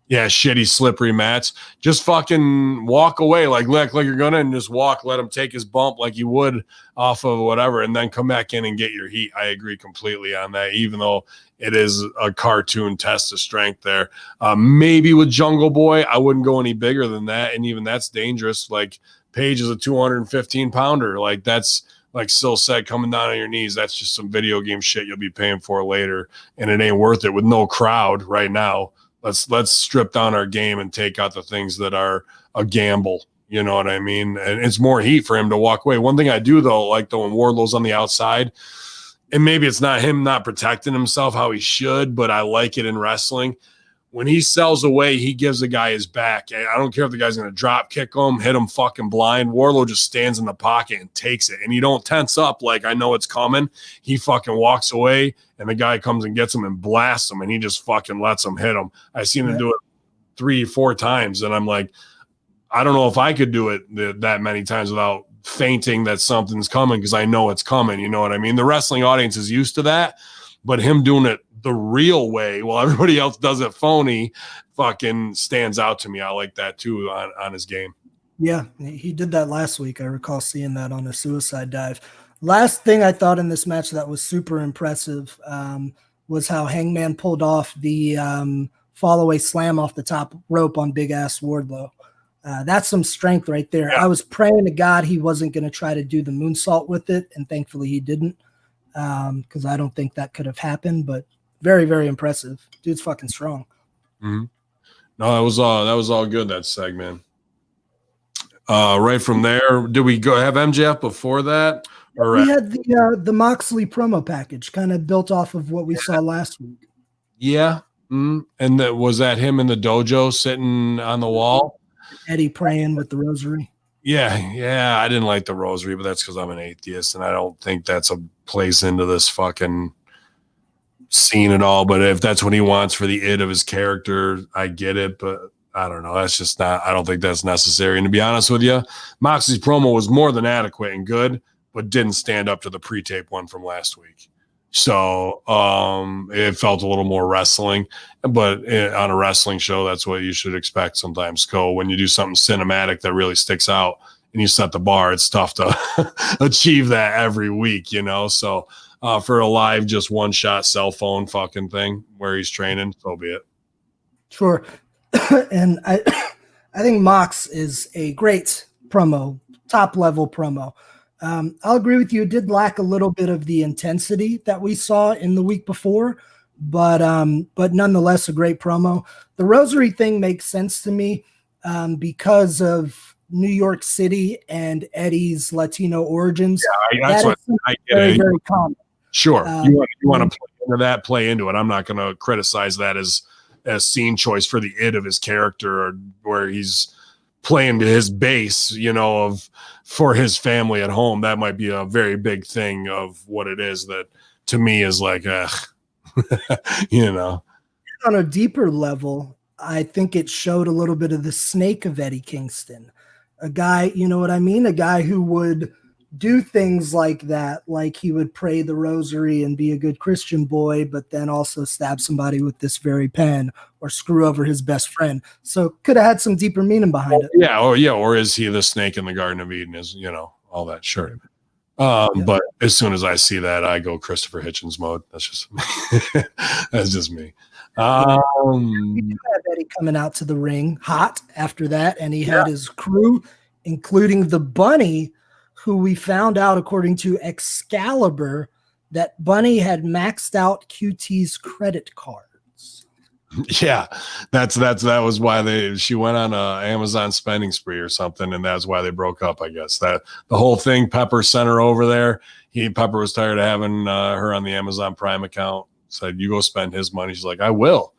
Yeah, shitty, slippery mats. Just fucking walk away like you're gonna, and just walk. Let him take his bump like you would off of whatever, and then come back in and get your heat. I agree completely on that, even though it is a cartoon test of strength there. Maybe with Jungle Boy, I wouldn't go any bigger than that, and even that's dangerous. Like Page is a 215-pounder. Like that's like Sil said, coming down on your knees. That's just some video game shit you'll be paying for later, and it ain't worth it with no crowd right now. Let's strip down our game and take out the things that are a gamble You know what I mean? And it's more heat for him to walk away. One thing I do, though, like when Wardlow's on the outside, and maybe it's not him not protecting himself how he should, but I like it in wrestling. When he sells away, he gives the guy his back. I don't care if the guy's going to drop kick him, hit him fucking blind. Wardlow just stands in the pocket and takes it. And you don't tense up like I know it's coming. He fucking walks away, and the guy comes and gets him and blasts him, and he just fucking lets him hit him. I've seen him do it 3-4 times, and I'm like, I don't know if I could do it that many times without fainting that something's coming because I know it's coming. You know what I mean? The wrestling audience is used to that, but him doing it the real way while everybody else does it phony fucking stands out to me. I like that too on his game. Yeah, he did that last week. I recall seeing that on a suicide dive. Last thing I thought in this match that was super impressive was how Hangman pulled off the fall-away slam off the top rope on big-ass Wardlow. That's some strength right there. Yeah. I was praying to God he wasn't going to try to do the moonsault with it, and thankfully he didn't, because I don't think that could have happened, but very, very impressive. Dude's fucking strong. Mm-hmm. No, that was all good, that segment. Right from there, did we go have MJF before that? Or we had the Moxley promo package kind of built off of what we saw last week. Yeah. Mm-hmm. And was that him in the dojo sitting on the wall? Eddie praying with the rosary. Yeah. I didn't like the rosary, but that's because I'm an atheist, and I don't think that's a place into this fucking scene at all. But if that's what he wants for the id of his character, I get it. But I don't know. That's just not. I don't think that's necessary. And to be honest with you, Moxley's promo was more than adequate and good, but didn't stand up to the pre-tape one from last week. So it felt a little more wrestling, but on a wrestling show, that's what you should expect sometimes. When you do something cinematic that really sticks out and you set the bar, it's tough to achieve that every week, you know? So for a live, just one shot cell phone fucking thing where he's training, so be it. Sure. And I think Mox is a great promo, top level promo. I'll agree with you. It did lack a little bit of the intensity that we saw in the week before, but nonetheless, a great promo. The rosary thing makes sense to me because of New York City and Eddie's Latino origins. Yeah, that's what I get. Very, very common. Sure. You want to play into it. I'm not going to criticize that as scene choice for the id of his character, or where he's playing to his base, you know, for his family at home. That might be a very big thing of what it is that to me is like, you know. On a deeper level, I think it showed a little bit of the snake of Eddie Kingston. A guy, you know what I mean? A guy who would do things like that, like he would pray the rosary and be a good Christian boy, but then also stab somebody with this very pen or screw over his best friend. So could have had some deeper meaning behind it. Yeah. Or is he the snake in the Garden of Eden? Is, you know, all that. Sure. But as soon as I see that, I go Christopher Hitchens mode. That's just me. We do have Eddie coming out to the ring hot after that, and he had his crew, including the Bunny, who we found out, according to Excalibur, that Bunny had maxed out QT's credit cards. Yeah, that was why she went on a Amazon spending spree or something, and that's why they broke up. I guess that the whole thing. Pepper sent her over there. Pepper was tired of having her on the Amazon Prime account. Said, "You go spend his money." She's like, "I will,"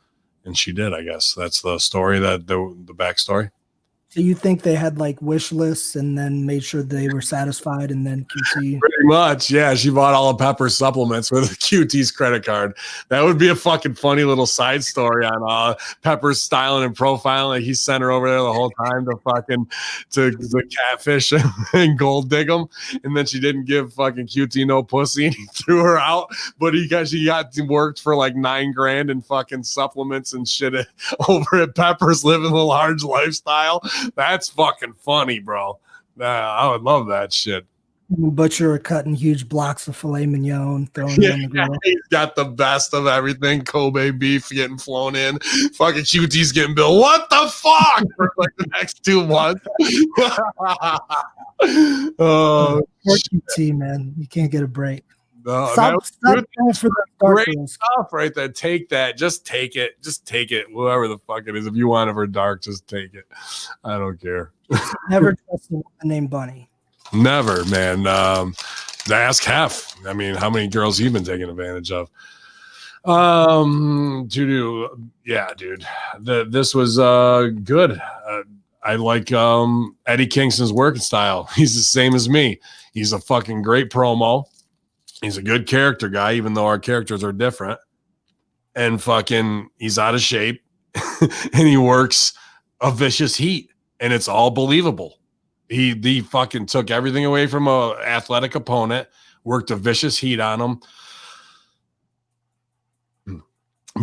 and she did. I guess that's the story. That the backstory. So you think they had like wish lists and then made sure they were satisfied, and then QT? Pretty much, yeah. She bought all of Pepper's supplements with QT's credit card. That would be a fucking funny little side story on Pepper's styling and profiling. Like he sent her over there the whole time to catfish and gold dig him, and then she didn't give fucking QT no pussy, and he threw her out. But she got worked for like $9,000 in fucking supplements and shit over at Pepper's, living a large lifestyle. That's fucking funny, bro. I would love that shit. Butcher cutting huge blocks of filet mignon, throwing it on the grill. He's got the best of everything. Kobe beef getting flown in. Fucking QT's getting billed. What the fuck? For like the next 2 months. Poor QT, man. You can't get a break. Stop going for the dark great girls. stuff right there. Take that. Just take it. Just take it. Whoever the fuck it is. If you want it for dark, just take it. I don't care. Never trust a woman named Bunny. Never, man. Ask Hef. I mean, how many girls he been taking advantage of? Yeah, dude. This was good. I like Eddie Kingston's working style. He's the same as me. He's a fucking great promo. He's a good character guy, even though our characters are different. And fucking, he's out of shape. And he works a vicious heat. And it's all believable. He fucking took everything away from a athletic opponent, worked a vicious heat on him,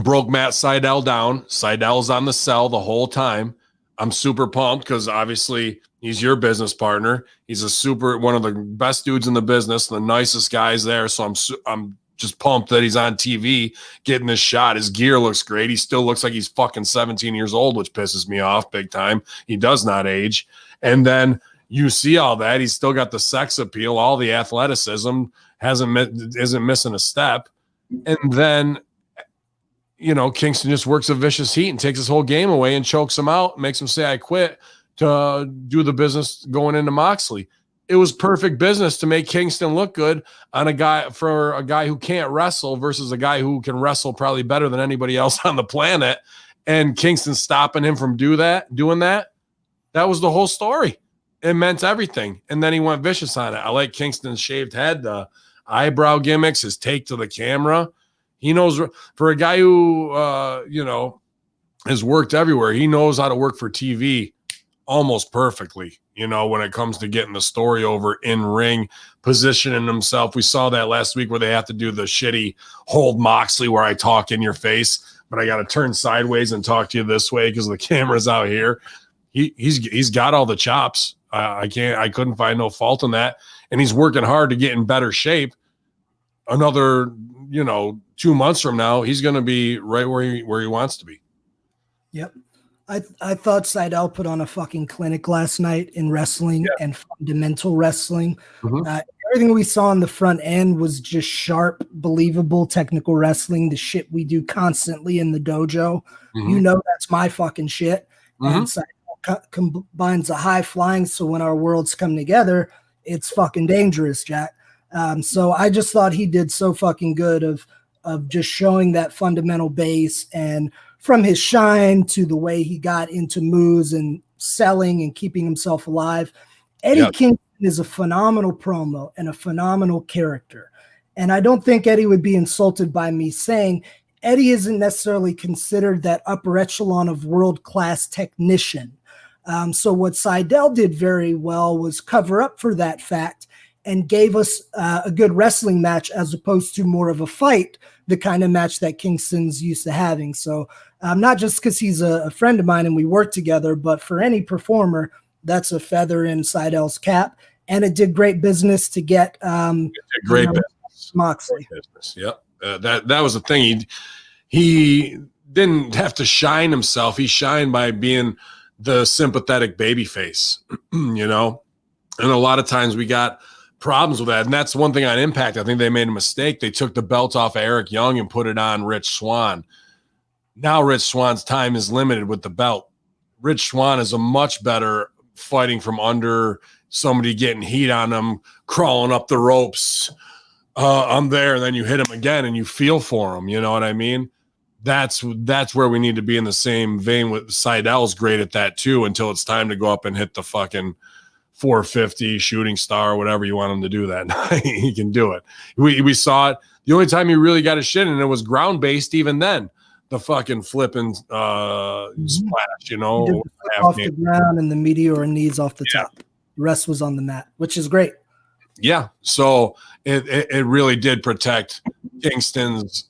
broke Matt Sydal down. Sydal's on the cell the whole time. I'm super pumped because obviously he's your business partner. He's one of the best dudes in the business, the nicest guys there. So I'm just pumped that he's on TV getting this shot. His gear looks great. He still looks like he's fucking 17 years old, which pisses me off big time. He does not age. And then you see all that. He's still got the sex appeal, all the athleticism, isn't missing a step. And then, Kingston just works a vicious heat and takes his whole game away and chokes him out, makes him say, I quit, to do the business going into Moxley. It was perfect business to make Kingston look good on a guy who can't wrestle versus a guy who can wrestle probably better than anybody else on the planet. And Kingston stopping him from doing that. That was the whole story. It meant everything. And then he went vicious on it. I like Kingston's shaved head, the eyebrow gimmicks, his take to the camera. He knows, for a guy who, has worked everywhere, he knows how to work for TV almost perfectly, when it comes to getting the story over in ring, positioning himself. We saw that last week where they have to do the shitty hold Moxley where I talk in your face, but I got to turn sideways and talk to you this way because the camera's out here. He's got all the chops. I couldn't find no fault in that. And he's working hard to get in better shape. Another, 2 months from now, he's going to be right where he wants to be. Yep. I thought Sydal put on a fucking clinic last night in wrestling and fundamental wrestling. Mm-hmm. Everything we saw on the front end was just sharp, believable technical wrestling, the shit we do constantly in the dojo. Mm-hmm. That's my fucking shit. Mm-hmm. And Sydal combines the high flying, so when our worlds come together, it's fucking dangerous, Jack. So I just thought he did so fucking good of just showing that fundamental base, and from his shine to the way he got into moves and selling and keeping himself alive. Eddie Kingston is a phenomenal promo and a phenomenal character. And I don't think Eddie would be insulted by me saying Eddie isn't necessarily considered that upper echelon of world-class technician. So what Sydal did very well was cover up for that fact and gave us a good wrestling match as opposed to more of a fight, the kind of match that Kingston's used to having. So not just because he's a friend of mine and we work together, but for any performer, that's a feather in Sydal's cap. And it did great business to get great business. Moxley. Great business. Yep. That was the thing. He didn't have to shine himself. He shined by being the sympathetic baby face, And a lot of times we got problems with that. And that's one thing on Impact. I think they made a mistake. They took the belt off of Eric Young and put it on Rich Swann. Now Rich Swann's time is limited with the belt. Rich Swann is a much better fighting from under, somebody getting heat on him, crawling up the ropes. I'm there, and then you hit him again and you feel for him. You know what I mean? That's where we need to be in the same vein with Sydal's great at that too, until it's time to go up and hit the fucking 450 shooting star or whatever you want him to do that night. He can do it. We saw it. The only time he really got a shit and it was ground based. Even then, the fucking flipping splash, off the ground and the meteor and knees off the top. The rest was on the mat, which is great. Yeah. So it really did protect Kingston's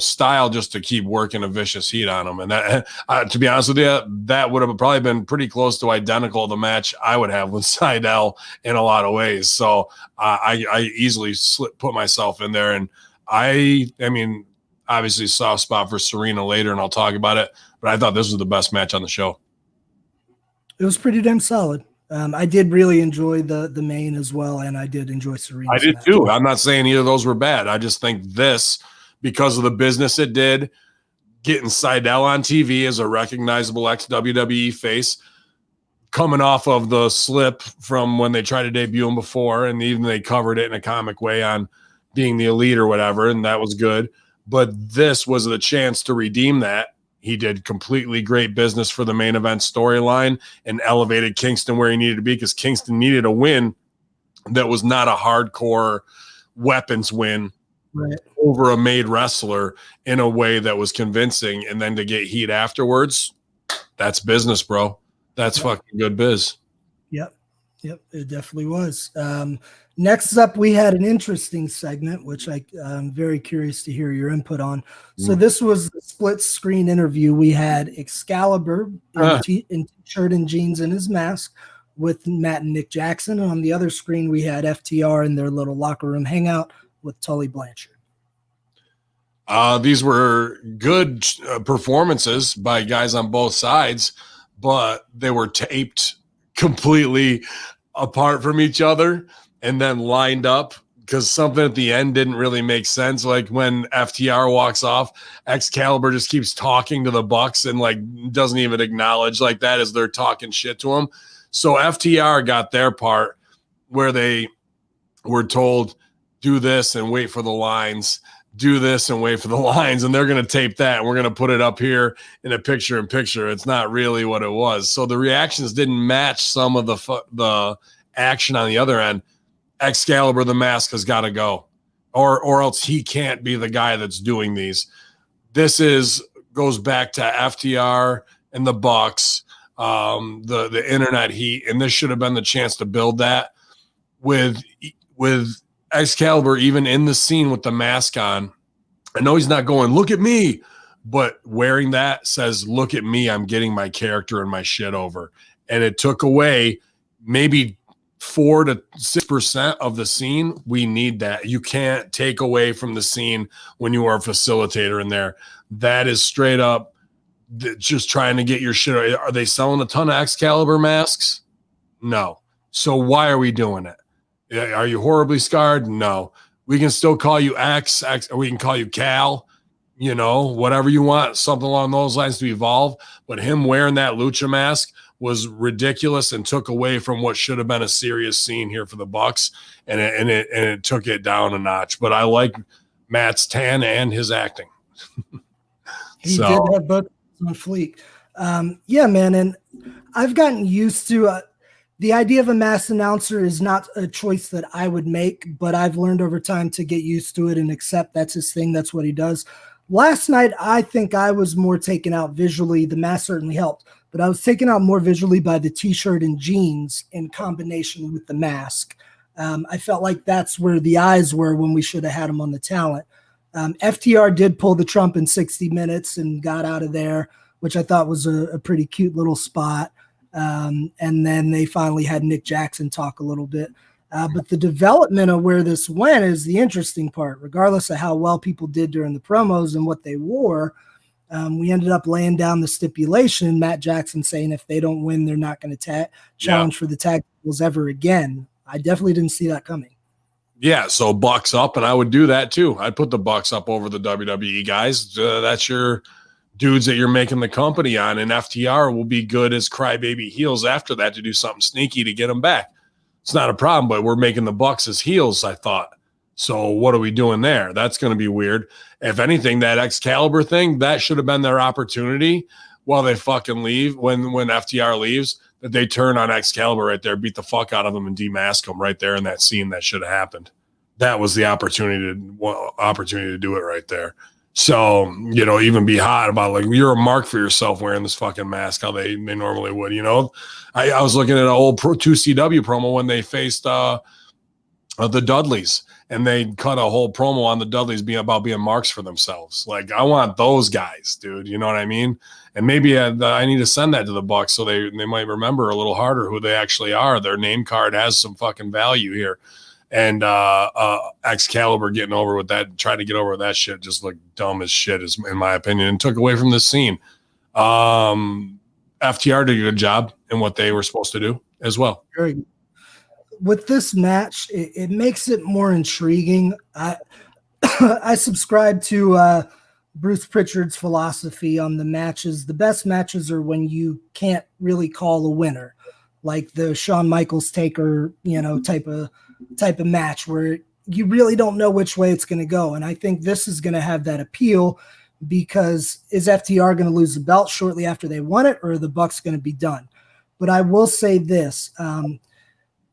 style, just to keep working a vicious heat on him. And that, to be honest with you, that would have probably been pretty close to identical the match I would have with Sydal in a lot of ways. So I easily put myself in there. And I mean, obviously soft spot for Serena later, and I'll talk about it, but I thought this was the best match on the show. It was pretty damn solid. I did really enjoy the main as well, and I did enjoy Serena's I did match. too. I'm not saying either of those were bad. I just think this, because of the business it did, getting Seidel on TV as a recognizable ex-WWE face, coming off of the slip from when they tried to debut him before, and even they covered it in a comic way on being the elite or whatever, and that was good. But this was the chance to redeem that. He did completely great business for the main event storyline and elevated Kingston where he needed to be, because Kingston needed a win that was not a hardcore weapons win over a made wrestler in a way that was convincing. And then to get heat afterwards, that's business, bro. That's fucking good biz. Yep, it definitely was. Next up, we had an interesting segment, which I'm very curious to hear your input on. So this was the split screen interview. We had Excalibur in t-shirt and jeans and his mask with Matt and Nick Jackson. And on the other screen, we had FTR in their little locker room hangout with Tully Blanchard. These were good performances by guys on both sides, but they were taped completely apart from each other and then lined up, because something at the end didn't really make sense. Like when FTR walks off, Excalibur just keeps talking to the Bucks and like doesn't even acknowledge like that as they're talking shit to him. So FTR got their part where they were told, do this and wait for the lines, do this and wait for the lines, and they're going to tape that and we're going to put it up here in a picture-in-picture. It's not really what it was. So the reactions didn't match some of the action on the other end. Excalibur, the mask, has got to go, or else he can't be the guy that's doing these. This goes back to FTR and the Bucks, the internet heat, and this should have been the chance to build that with Excalibur, even in the scene with the mask on. I know he's not going, look at me, but wearing that says, look at me, I'm getting my character and my shit over. And it took away maybe 4 to 6% of the scene. We need that. You can't take away from the scene when you are a facilitator in there. That is straight up just trying to get your shit. Are they selling a ton of Excalibur masks? No. So why are we doing it? Are you horribly scarred? No. We can still call you X, or we can call you Cal, whatever you want, something along those lines to evolve. But him wearing that lucha mask was ridiculous and took away from what should have been a serious scene here for the Bucks, and it took it down a notch. But I like Matt's tan and his acting. He did have both on fleek. Yeah, man, and I've gotten used to the idea of a mass announcer is not a choice that I would make, but I've learned over time to get used to it and accept that's his thing. That's what he does. Last night, I think I was more taken out visually. The mask certainly helped, but I was taken out more visually by the t-shirt and jeans in combination with the mask. I felt like that's where the eyes were when we should have had him on the talent. FTR did pull the Trump in 60 minutes and got out of there, which I thought was a pretty cute little spot. And then they finally had Nick Jackson talk a little bit. But the development of where this went is the interesting part. Regardless of how well people did during the promos and what they wore, we ended up laying down the stipulation, Matt Jackson saying if they don't win, they're not going to challenge for the tag titles ever again. I definitely didn't see that coming. Yeah, so Bucks up, and I would do that too. I'd put the Bucks up over the WWE guys. That's your dudes that you're making the company on, and FTR will be good as crybaby heels after that to do something sneaky to get them back. It's not a problem, but we're making the Bucks as heels, I thought. So what are we doing there? That's going to be weird. If anything, that Excalibur thing, that should have been their opportunity while they fucking leave, when FTR leaves, that they turn on Excalibur right there, beat the fuck out of them and demask them right there in that scene. That should have happened. That was the opportunity to do it right there. So, even be hot about like, you're a mark for yourself wearing this fucking mask, how they normally would, I was looking at an old 2CW promo when they faced the Dudleys, and they cut a whole promo on the Dudleys being marks for themselves. Like, I want those guys, dude. You know what I mean? And maybe I need to send that to the Bucks so they might remember a little harder who they actually are. Their name card has some fucking value here. And Excalibur getting over with that, trying to get over with that shit, just looked dumb as shit, in my opinion, and took away from this scene. FTR did a good job in what they were supposed to do. as well. Very good. With this match, it makes it more intriguing. I subscribe to Bruce Pritchard's philosophy on the matches. The best matches are when you can't really call a winner, like the Shawn Michaels Taker, type of match where you really don't know which way it's going to go. And I think this is going to have that appeal because is FTR going to lose the belt shortly after they won it, or are the Bucks going to be done? But I will say this.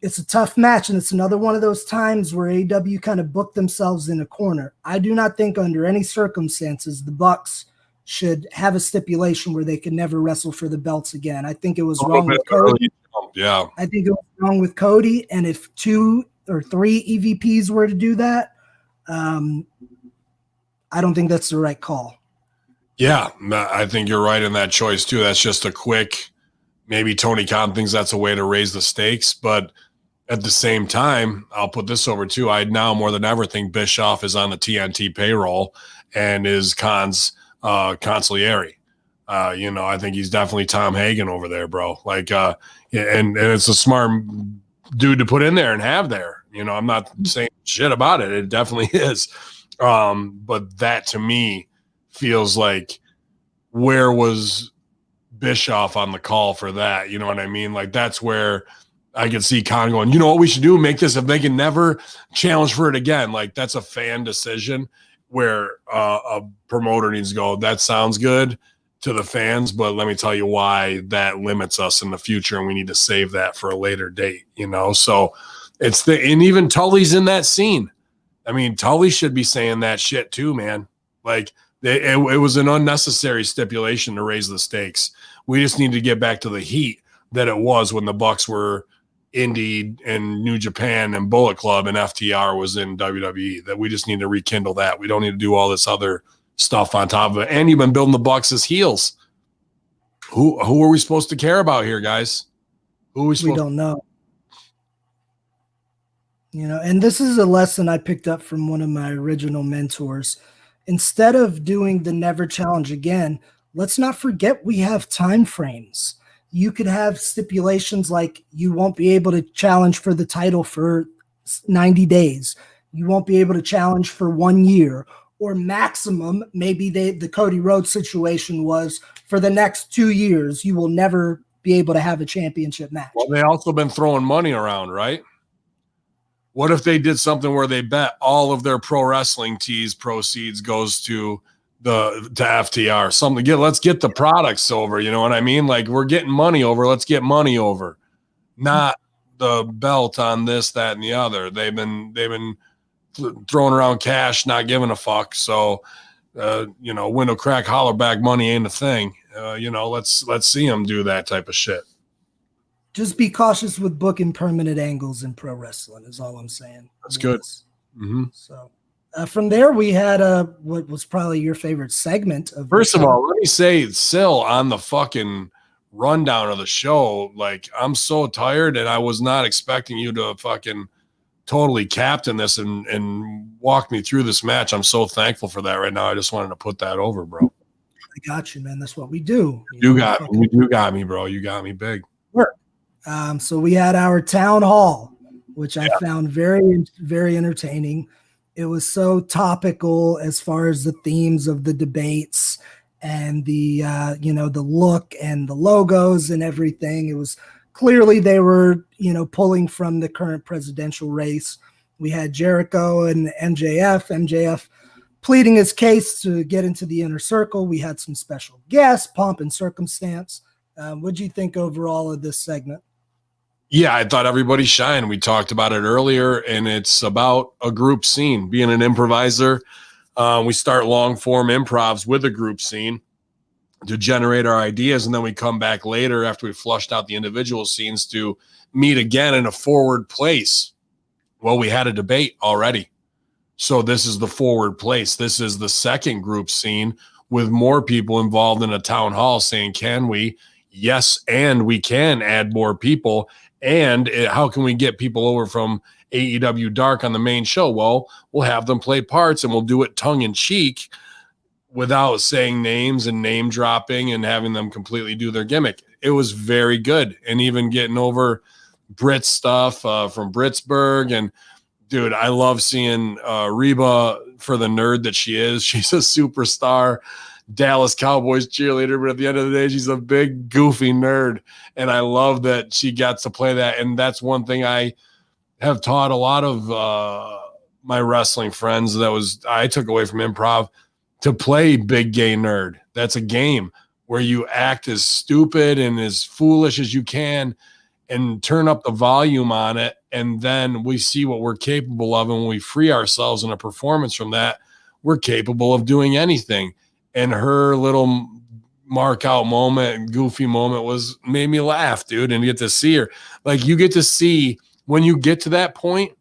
It's a tough match, and it's another one of those times where AEW kind of booked themselves in a corner. I do not think under any circumstances the Bucks should have a stipulation where they can never wrestle for the belts again. I think it was wrong with Cody. Yeah. I think it was wrong with Cody, and if 2 or 3 EVPs were to do that, I don't think that's the right call. Yeah, I think you're right in that choice too. That's just a quick, maybe Tony Khan thinks that's a way to raise the stakes, but at the same time, I'll put this over too. I now more than ever think Bischoff is on the TNT payroll and is Khan's consigliere. I think he's definitely Tom Hagen over there, bro. Like, and it's a smart dude to put in there and have there. I'm not saying shit about it. It definitely is. But that to me feels like, where was Bischoff on the call for that? You know what I mean? Like, that's where I could see Khan going, you know what we should do? Make this if they can never challenge for it again. Like, that's a fan decision where a promoter needs to go, that sounds good to the fans, but let me tell you why that limits us in the future, and we need to save that for a later date, So it's and even Tully's in that scene. I mean, Tully should be saying that shit too, man. Like, it was an unnecessary stipulation to raise the stakes. We just need to get back to the heat that it was when the Bucks were Indie and New Japan and Bullet Club and FTR was in WWE. That we just need to rekindle that. We don't need to do all this other stuff on top of it. And you've been building the Bucks as heels. Who are we supposed to care about here, guys? We don't know. And this is a lesson I picked up from one of my original mentors. Instead of doing the never challenge again, let's not forget we have time frames. You could have stipulations like you won't be able to challenge for the title for 90 days. You won't be able to challenge for 1 year, or maximum, maybe the Cody Rhodes situation was for the next 2 years, you will never be able to have a championship match. Well, they also been throwing money around, right? What if they did something where they bet all of their pro wrestling tees proceeds goes to FTR? Something let's get the products over. You know what I mean? Like, we're getting money over. Let's get money over, not the belt on this, that, and the other. They've been throwing around cash, not giving a fuck. So, window crack, holler back money ain't a thing. Let's see them do that type of shit. Just be cautious with booking permanent angles in pro wrestling is all I'm saying. That's good. Mm-hmm. So from there, we had what was probably your favorite segment of. First of all, let me say, Sil, on the fucking rundown of the show, like, I'm so tired, and I was not expecting you to fucking totally captain this and walk me through this match. I'm so thankful for that right now. I just wanted to put that over, bro. I got you, man. That's what we do. You got me, bro. You got me big. Work. So we had our town hall, which I found very, very entertaining. It was so topical as far as the themes of the debates and the look and the logos and everything. It was clearly they were, pulling from the current presidential race. We had Jericho and MJF pleading his case to get into the inner circle. We had some special guests, pomp and circumstance. What do you think overall of this segment? Yeah, I thought everybody shined. We talked about it earlier, and it's about a group scene. Being an improviser, we start long-form improvs with a group scene to generate our ideas, and then we come back later after we flushed out the individual scenes to meet again in a forward place. Well, we had a debate already, so this is the forward place. This is the second group scene with more people involved in a town hall saying, can we? Yes, and we can add more people. And how can we get people over from AEW Dark on the main show? Well, we'll have them play parts, and we'll do it tongue-in-cheek without saying names and name dropping and having them completely do their gimmick. it was very good. And even getting over Brit stuff from Britsburg. And dude, I love seeing Reba for the nerd that she is. She's a superstar Dallas Cowboys cheerleader, but at the end of the day, she's a big goofy nerd. And I love that she got to play that. And that's one thing I have taught a lot of my wrestling friends that I took away from improv, to play big gay nerd. That's a game where you act as stupid and as foolish as you can and turn up the volume on it. And then we see what we're capable of. And when we free ourselves in a performance from that, we're capable of doing anything. And her little mark out moment and goofy moment made me laugh, dude. And you get to see her. Like, you get to see, when you get to that point,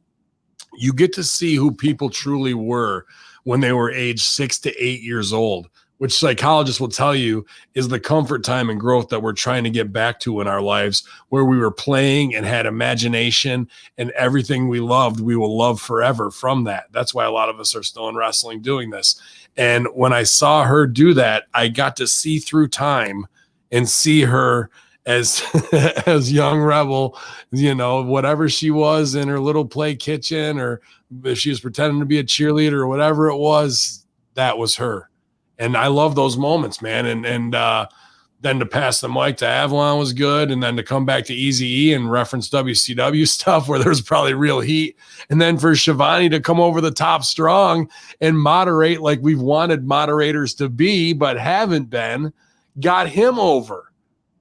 you get to see who people truly were when they were age 6 to 8 years old, which psychologists will tell you is the comfort time and growth that we're trying to get back to in our lives, where we were playing and had imagination, and everything we loved, we will love forever from that. That's why a lot of us are still in wrestling doing this. And when I saw her do that, I got to see through time and see her as as young Rebel, whatever she was in her little play kitchen, or if she was pretending to be a cheerleader or whatever it was, that was her. And I love those moments, man. And then to pass the mic to Avalon was good. And then to come back to Eazy-E and reference WCW stuff where there's probably real heat. And then for Shivani to come over the top strong and moderate like we've wanted moderators to be, but haven't been, got him over.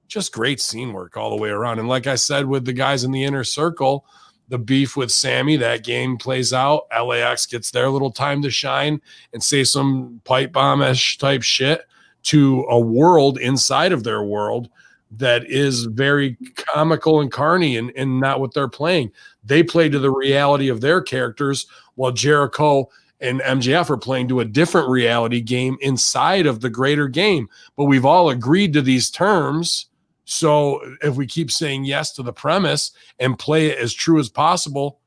Just great scene work all the way around. And like I said, with the guys in the inner circle, the beef with Sammy, that game plays out. LAX gets their little time to shine and say some pipe bomb-ish type shit to a world inside of their world that is very comical and carny and not what they're playing. They play to the reality of their characters, while Jericho and MJF are playing to a different reality game inside of the greater game. But we've all agreed to these terms. So if we keep saying yes to the premise and play it as true as possible,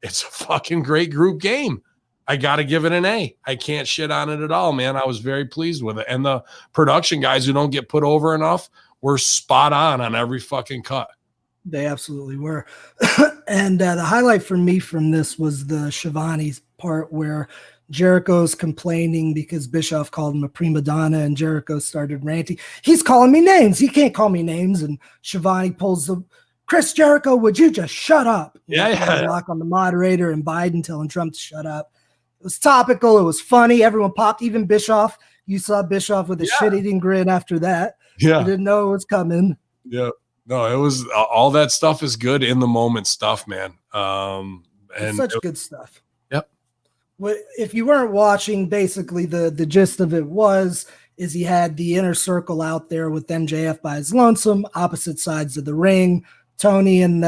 it's a fucking great group game. I got to give it an A. I can't shit on it at all, man. I was very pleased with it. And the production guys who don't get put over enough were spot on every fucking cut. They absolutely were. And the highlight for me from this was the Shivani's part where Jericho's complaining because Bischoff called him a prima donna, and Jericho started ranting. He's calling me names. He can't call me names. And Shivani pulls the Chris Jericho, would you just shut up? Lock on the moderator, and Biden telling Trump to shut up. It was topical. It was funny. Everyone popped, even Bischoff. You saw Bischoff with a shit-eating grin after that. Yeah. He didn't know it was coming. Yeah. No, it was all that stuff is good in the moment stuff, man. And such good stuff. Yep. If you weren't watching, basically the gist of it is he had the inner circle out there with MJF by his lonesome, opposite sides of the ring. Tony and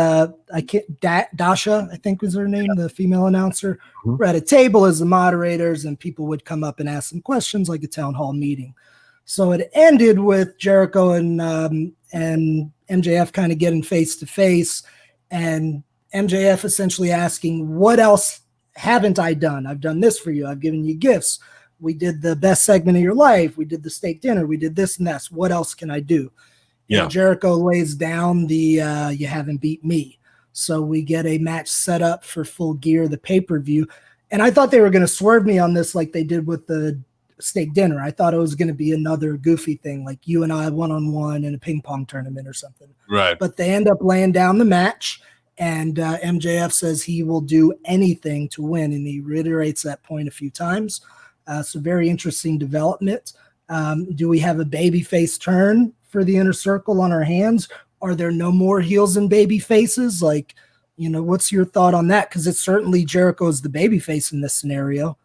Dasha, I think was her name, the female announcer, were at a table as the moderators, and people would come up and ask them questions like a town hall meeting. So it ended with Jericho and MJF kind of getting face to face, and MJF essentially asking, what else haven't I done? I've done this for you. I've given you gifts. We did the best segment of your life. We did the steak dinner. We did this and that. What else can I do? Yeah. And Jericho lays down the you haven't beat me. So we get a match set up for Full Gear, the pay-per-view. And I thought they were going to swerve me on this like they did with the steak dinner. I thought it was going to be another goofy thing like you and I one-on-one in a ping pong tournament or something. Right. But they end up laying down the match, and MJF says he will do anything to win, and he reiterates that point a few times. So very interesting development. Do we have a babyface turn for the inner circle on our hands? Are there no more heels and baby faces? Like, what's your thought on that? Because it's certainly Jericho is the baby face in this scenario.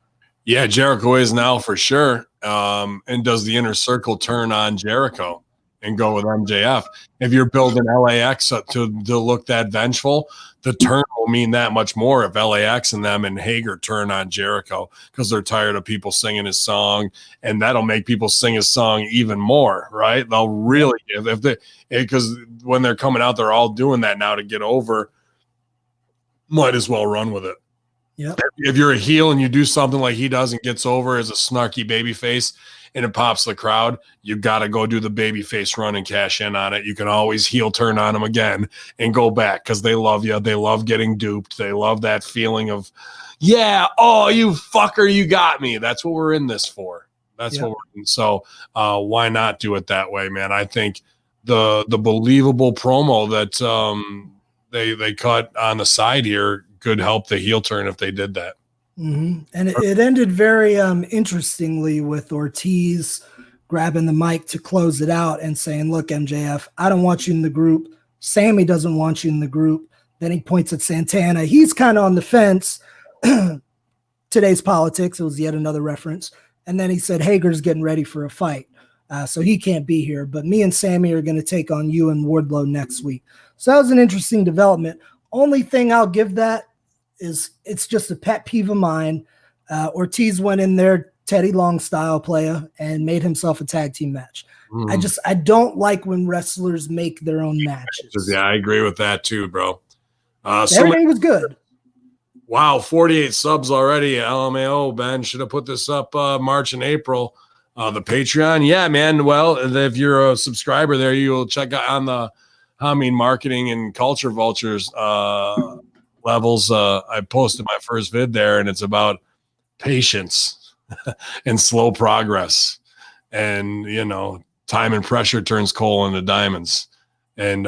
Yeah, Jericho is now for sure. And does the inner circle turn on Jericho and go with MJF? If you're building LAX to look that vengeful, the turn will mean that much more if LAX and them and Hager turn on Jericho because they're tired of people singing his song, and that'll make people sing his song even more, right? They'll really, because when they're coming out, they're all doing that now to get over. Might as well run with it. Yeah. If you're a heel and you do something like he does and gets over as a snarky baby face, and it pops the crowd, you got to go do the babyface run and cash in on it. You can always heel turn on them again and go back because they love you. They love getting duped. They love that feeling of, yeah, oh, you fucker, you got me. That's what we're in this for. That's what we're in. So why not do it that way, man? I think the believable promo that they cut on the side here could help the heel turn if they did that. Mm-hmm. And it ended very interestingly with Ortiz grabbing the mic to close it out and saying, look, MJF, I don't want you in the group. Sammy doesn't want you in the group. Then he points at Santana. He's kind of on the fence. Today's politics. It was yet another reference. And then he said, Hager's getting ready for a fight. So he can't be here. But me and Sammy are going to take on you and Wardlow next week. So that was an interesting development. Only thing I'll give that is it's just a pet peeve of mine. Ortiz went in there, Teddy Long style player, and made himself a tag team match. I don't like when wrestlers make their own matches. Yeah, I agree with that too, bro. Everything was good. Wow, 48 subs already. LMAO, Ben, should have put this up March and April. The Patreon, yeah, man. Well, if you're a subscriber there, you'll check out on the Hamin Marketing and Culture Vultures levels. I posted my first vid there, and it's about patience and slow progress. And, time and pressure turns coal into diamonds, and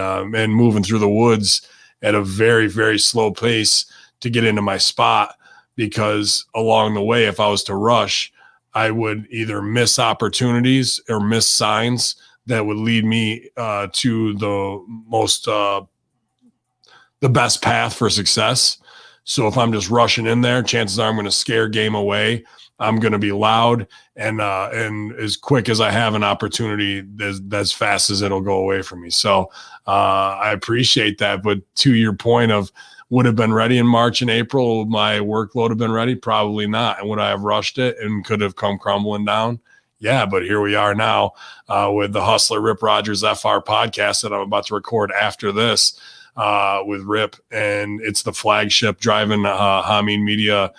moving through the woods at a very, very slow pace to get into my spot, because along the way, if I was to rush, I would either miss opportunities or miss signs that would lead me to the best path for success. So if I'm just rushing in there, chances are I'm going to scare game away. I'm going to be loud and as quick as I have an opportunity, as fast as it'll go away from me. So I appreciate that. But to your point of, would have been ready in March and April, would my workload have been ready? Probably not. And would I have rushed it and could have come crumbling down? Yeah, but here we are now with the Hustler Rip Rogers FR podcast that I'm about to record after this with Rip. And it's the flagship driving Hamin Media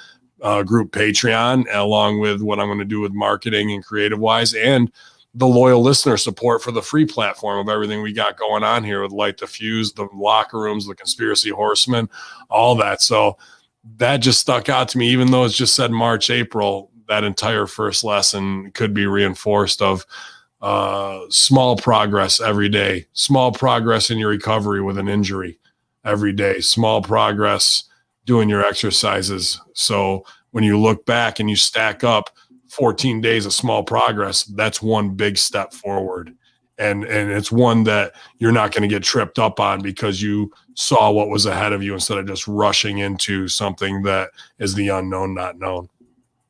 Group Patreon, along with what I'm going to do with marketing and creative wise, and the loyal listener support for the free platform of everything we got going on here with Light the Fuse, the locker rooms, the Conspiracy Horsemen, all that. So that just stuck out to me, even though it's just said March, April. That entire first lesson could be reinforced of small progress every day, small progress in your recovery with an injury every day, small progress doing your exercises. So when you look back and you stack up 14 days of small progress, that's one big step forward. And it's one that you're not going to get tripped up on because you saw what was ahead of you instead of just rushing into something that is the unknown, not known.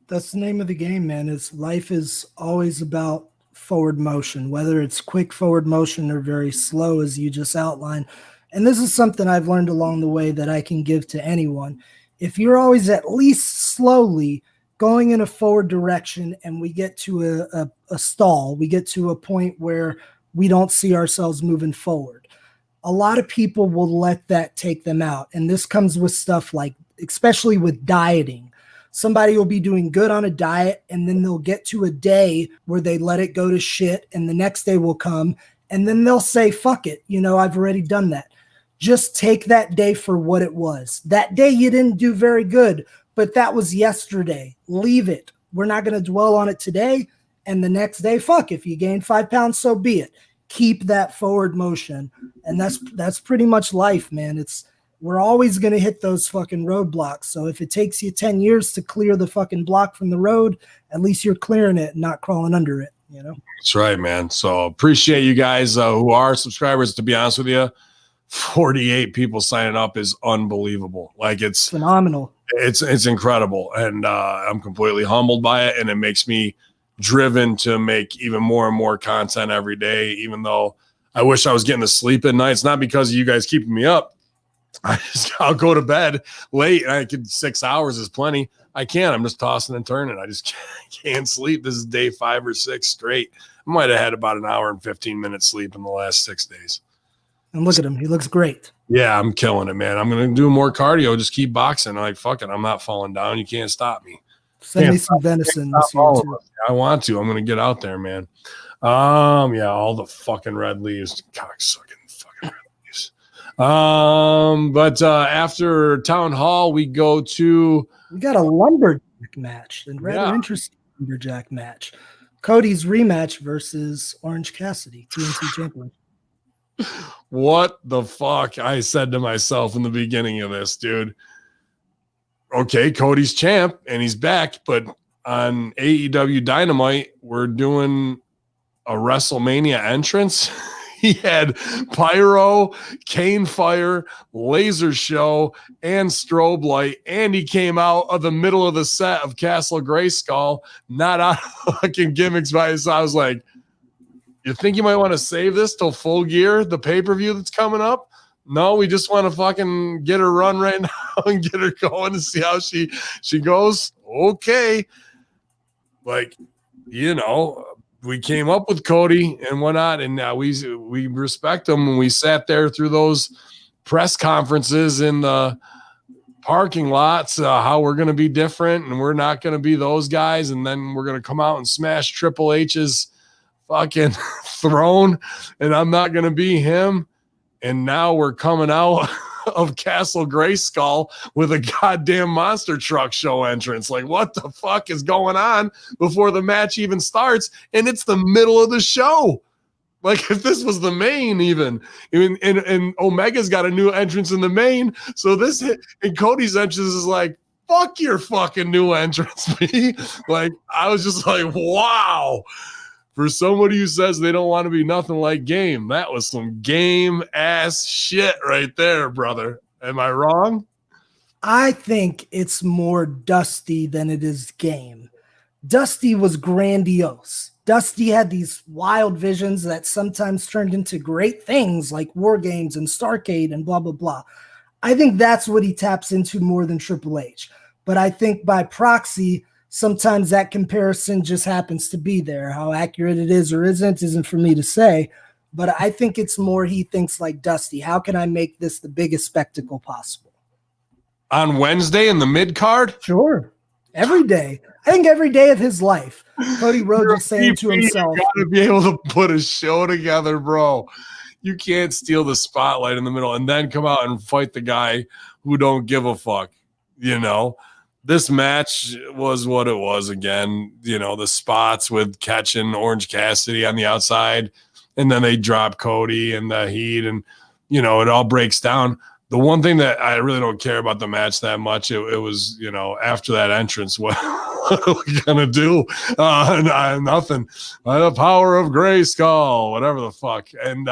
That's the name of the game, man. Life is always about forward motion, whether it's quick forward motion or very slow, as you just outlined. And this is something I've learned along the way that I can give to anyone. If you're always at least slowly going in a forward direction and we get to a stall, we get to a point where we don't see ourselves moving forward, a lot of people will let that take them out. And this comes with stuff like, especially with dieting. Somebody will be doing good on a diet, and then they'll get to a day where they let it go to shit, and the next day will come, and then they'll say, fuck it, I've already done that. Just take that day for what it was. That day you didn't do very good, but that was yesterday. Leave it. We're not going to dwell on it today. And the next day, fuck, if you gain 5 pounds, so be it. Keep that forward motion. And that's pretty much life, man. We're always going to hit those fucking roadblocks. So if it takes you 10 years to clear the fucking block from the road, at least you're clearing it and not crawling under it, That's right, man. So appreciate you guys who are subscribers. To be honest with you, 48 people signing up is unbelievable. Like, it's phenomenal. It's incredible. And I'm completely humbled by it. And it makes me driven to make even more and more content every day, even though I wish I was getting to sleep at night. It's not because of you guys keeping me up. I'll go to bed late. I could 6 hours is plenty. I can't. I'm just tossing and turning. I just can't sleep. This is day 5 or 6 straight. I might have had about an hour and 15 minutes sleep in the last 6 days. And look at him. He looks great. Yeah, I'm killing it, man. I'm going to do more cardio. Just keep boxing. I'm like, fuck it. I'm not falling down. You can't stop me. Send me some venison this year too. I want to. I'm going to get out there, man. Yeah, all the fucking red leaves. Cocksucking fucking red leaves. But after Town Hall, we go to... We got a lumberjack match, and rather interesting lumberjack match. Cody's rematch versus Orange Cassidy, TNT champion. What the fuck? I said to myself in the beginning of this, dude. Okay, Cody's champ, and he's back, but on AEW Dynamite, we're doing a WrestleMania entrance. He had pyro, cane fire, laser show, and strobe light, and he came out of the middle of the set of Castle Grayskull, not out of fucking gimmicks by his. I was like, you think you might want to save this till Full Gear, the pay-per-view that's coming up? No, we just want to fucking get her run right now and get her going to see how she goes. Okay. Like, you know, we came up with Cody and whatnot, and we respect him. And we sat there through those press conferences in the parking lots, how we're going to be different and we're not going to be those guys. And then we're going to come out and smash Triple H's fucking throne, and I'm not going to be him. And now we're coming out of Castle Grayskull with a goddamn monster truck show entrance. Like, what the fuck is going on before the match even starts? And it's the middle of the show. Like, if this was the main even, and Omega's got a new entrance in the main. So this hit, and Cody's entrance is like, fuck your fucking new entrance, me. Like, I was just like, wow. For somebody who says they don't want to be nothing like Game, that was some game ass shit right there, brother. Am I wrong? I think it's more Dusty than it is Game. Dusty was grandiose. Dusty had these wild visions that sometimes turned into great things like War Games and Starcade and blah, blah, blah. I think that's what he taps into more than Triple H. But I think by proxy, sometimes that comparison just happens to be there. How accurate it is or isn't for me to say. But I think it's more he thinks like Dusty. How can I make this the biggest spectacle possible? On Wednesday in the mid-card? Sure. Every day. I think every day of his life. Cody Rhodes is saying to himself, you got to be able to put a show together, bro. You can't steal the spotlight in the middle and then come out and fight the guy who don't give a fuck, you know? This match was what it was again. You know, the spots with catching Orange Cassidy on the outside, and then they drop Cody and the Heat, and, you know, it all breaks down. The one thing that I really don't care about the match that much, it was, you know, after that entrance, what are we going to do? Nothing. The power of Grayskull, whatever the fuck. And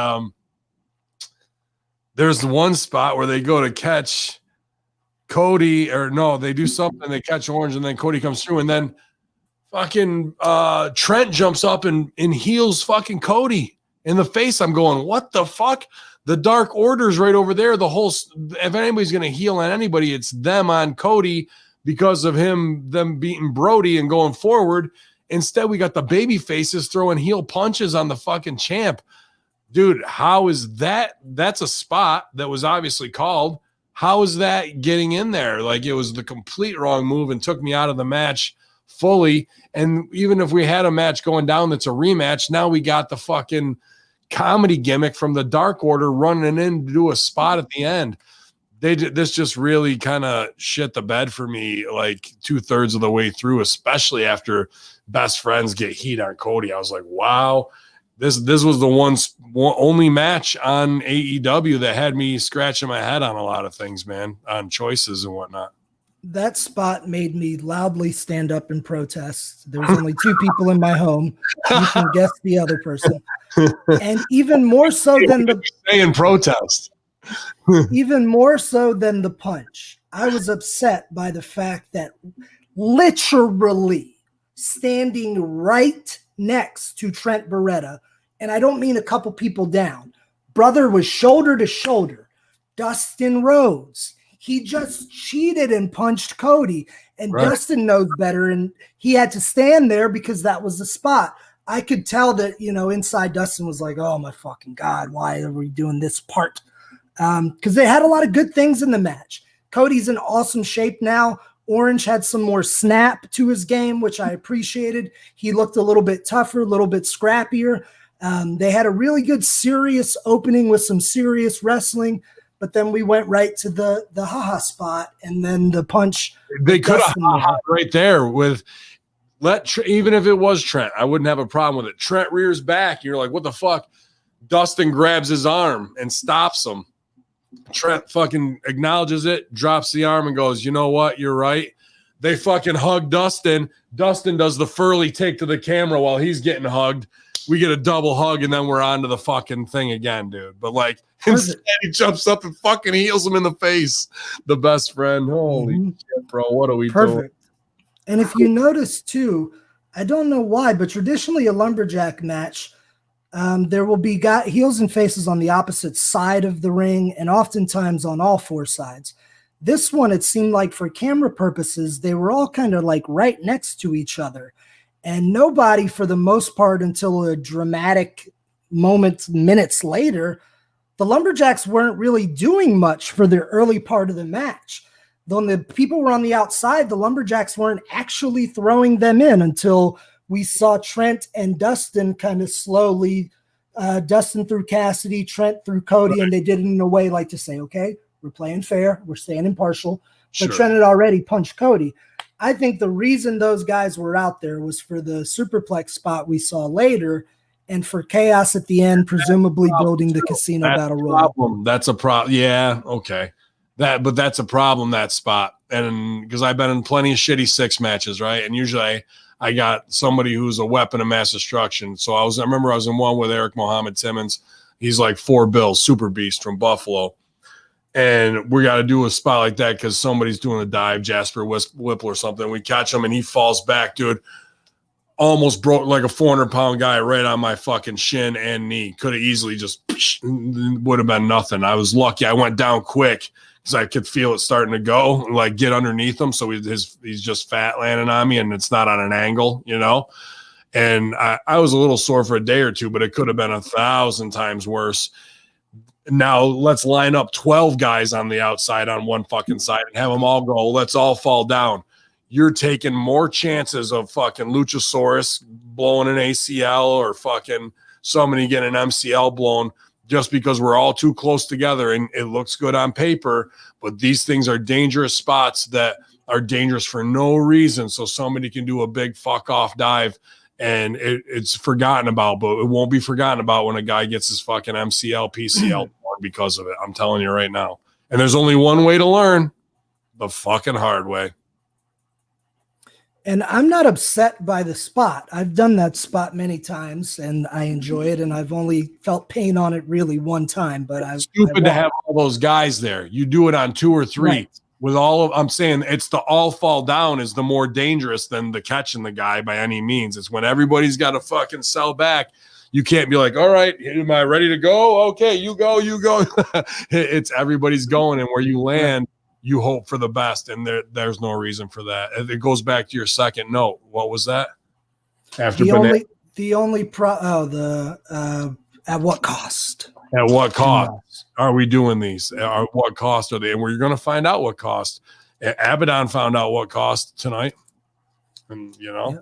there's one spot where they go to catch Cody, or no, they do something, they catch Orange, and then Cody comes through, and then fucking Trent jumps up and heals fucking Cody in the face. I'm going, what the fuck? The Dark Order's right over there. The whole, if anybody's going to heal on anybody, it's them on Cody because of them beating Brody and going forward. Instead, we got the baby faces throwing heel punches on the fucking champ. Dude, how is that? That's a spot that was obviously called. How is that getting in there? Like, it was the complete wrong move and took me out of the match fully. And even if we had a match going down that's a rematch, now we got the fucking comedy gimmick from the Dark Order running in to do a spot at the end. This just really kind of shit the bed for me, like 2/3 of the way through, especially after Best Friends get heat on Cody. I was like, wow. This was the only match on AEW that had me scratching my head on a lot of things, man, on choices and whatnot. That spot made me loudly stand up and protest. There was only 2 people in my home. You can guess the other person. And even more so than the saying protest. Even more so than the punch, I was upset by the fact that literally standing right next to Trent Beretta, and I don't mean a couple people down, brother was shoulder to shoulder, Dustin Rhodes. He just cheated and punched Cody, and right. Dustin knows better, and he had to stand there because that was the spot. I could tell that, you know, inside Dustin was like, oh my fucking God, why are we doing this part? Because they had a lot of good things in the match. Cody's in awesome shape now. Orange had some more snap to his game, which I appreciated. He looked a little bit tougher, a little bit scrappier. They had a really good serious opening with some serious wrestling, but then we went right to the haha spot and then the punch. They could have right there with even if it was Trent, I wouldn't have a problem with it. Trent rears back. You're like, what the fuck? Dustin grabs his arm and stops him. Trent fucking acknowledges it, drops the arm and goes, you know what? You're right. They fucking hug Dustin. Dustin does the Furley take to the camera while he's getting hugged. We get a double hug, and then we're on to the fucking thing again, dude. But, like, instead he jumps up and fucking heals him in the face. The best friend. Holy shit, bro. What are we doing? And if you notice, too, I don't know why, but traditionally a lumberjack match, there will be heels and faces on the opposite side of the ring and oftentimes on all four sides. This one, it seemed like for camera purposes, they were all kind of like right next to each other. And nobody, for the most part, until a dramatic moment, minutes later, the Lumberjacks weren't really doing much for the early part of the match. When the people were on the outside, the Lumberjacks weren't actually throwing them in until we saw Trent and Dustin kind of slowly, Dustin through Cassidy, Trent through Cody, and they did it in a way like to say, okay, we're playing fair, we're staying impartial. But Trent had already punched Cody. I think the reason those guys were out there was for the superplex spot we saw later and for chaos at the end, presumably building the casino battle royal. That's a problem. Yeah, okay. But that's a problem, that spot. And because I've been in plenty of shitty 6 matches, right? And usually I got somebody who's a weapon of mass destruction. So I remember I was in one with Eric Mohammed Timmons. He's like 4 bills, super beast from Buffalo. And we got to do a spot like that because somebody's doing a dive, Jasper Whipple or something. We catch him and he falls back, dude. Almost broke like a 400-pound guy right on my fucking shin and knee. Could have easily just would have been nothing. I was lucky. I went down quick because I could feel it starting to go, like get underneath him. So he's just fat landing on me and it's not on an angle, you know. And I was a little sore for a day or two, but it could have been 1,000 times worse. Now let's line up 12 guys on the outside on one fucking side and have them all go, let's all fall down. You're taking more chances of fucking Luchasaurus blowing an ACL or fucking somebody getting an MCL blown just because we're all too close together and it looks good on paper. But these things are dangerous spots that are dangerous for no reason. So somebody can do a big fuck off dive and it's forgotten about, but it won't be forgotten about when a guy gets his fucking MCL, PCL because of it. I'm telling you right now. And there's only one way to learn, the fucking hard way. And I'm not upset by the spot. I've done that spot many times and I enjoy it. And I've only felt pain on it really one time, but it's stupid to have all those guys there. You do it on 2 or 3. Right. With all of, I'm saying it's the all fall down is the more dangerous than the catching the guy by any means. It's when everybody's got to fucking sell back. You can't be like, all right, am I ready to go? Okay, you go. It's everybody's going, and where you land, you hope for the best, and there's no reason for that. It goes back to your second note. What was that? After at what cost? At what cost are we doing these? At what cost are they? And we're going to find out what cost. Abaddon found out what cost tonight. And, you know. Yeah.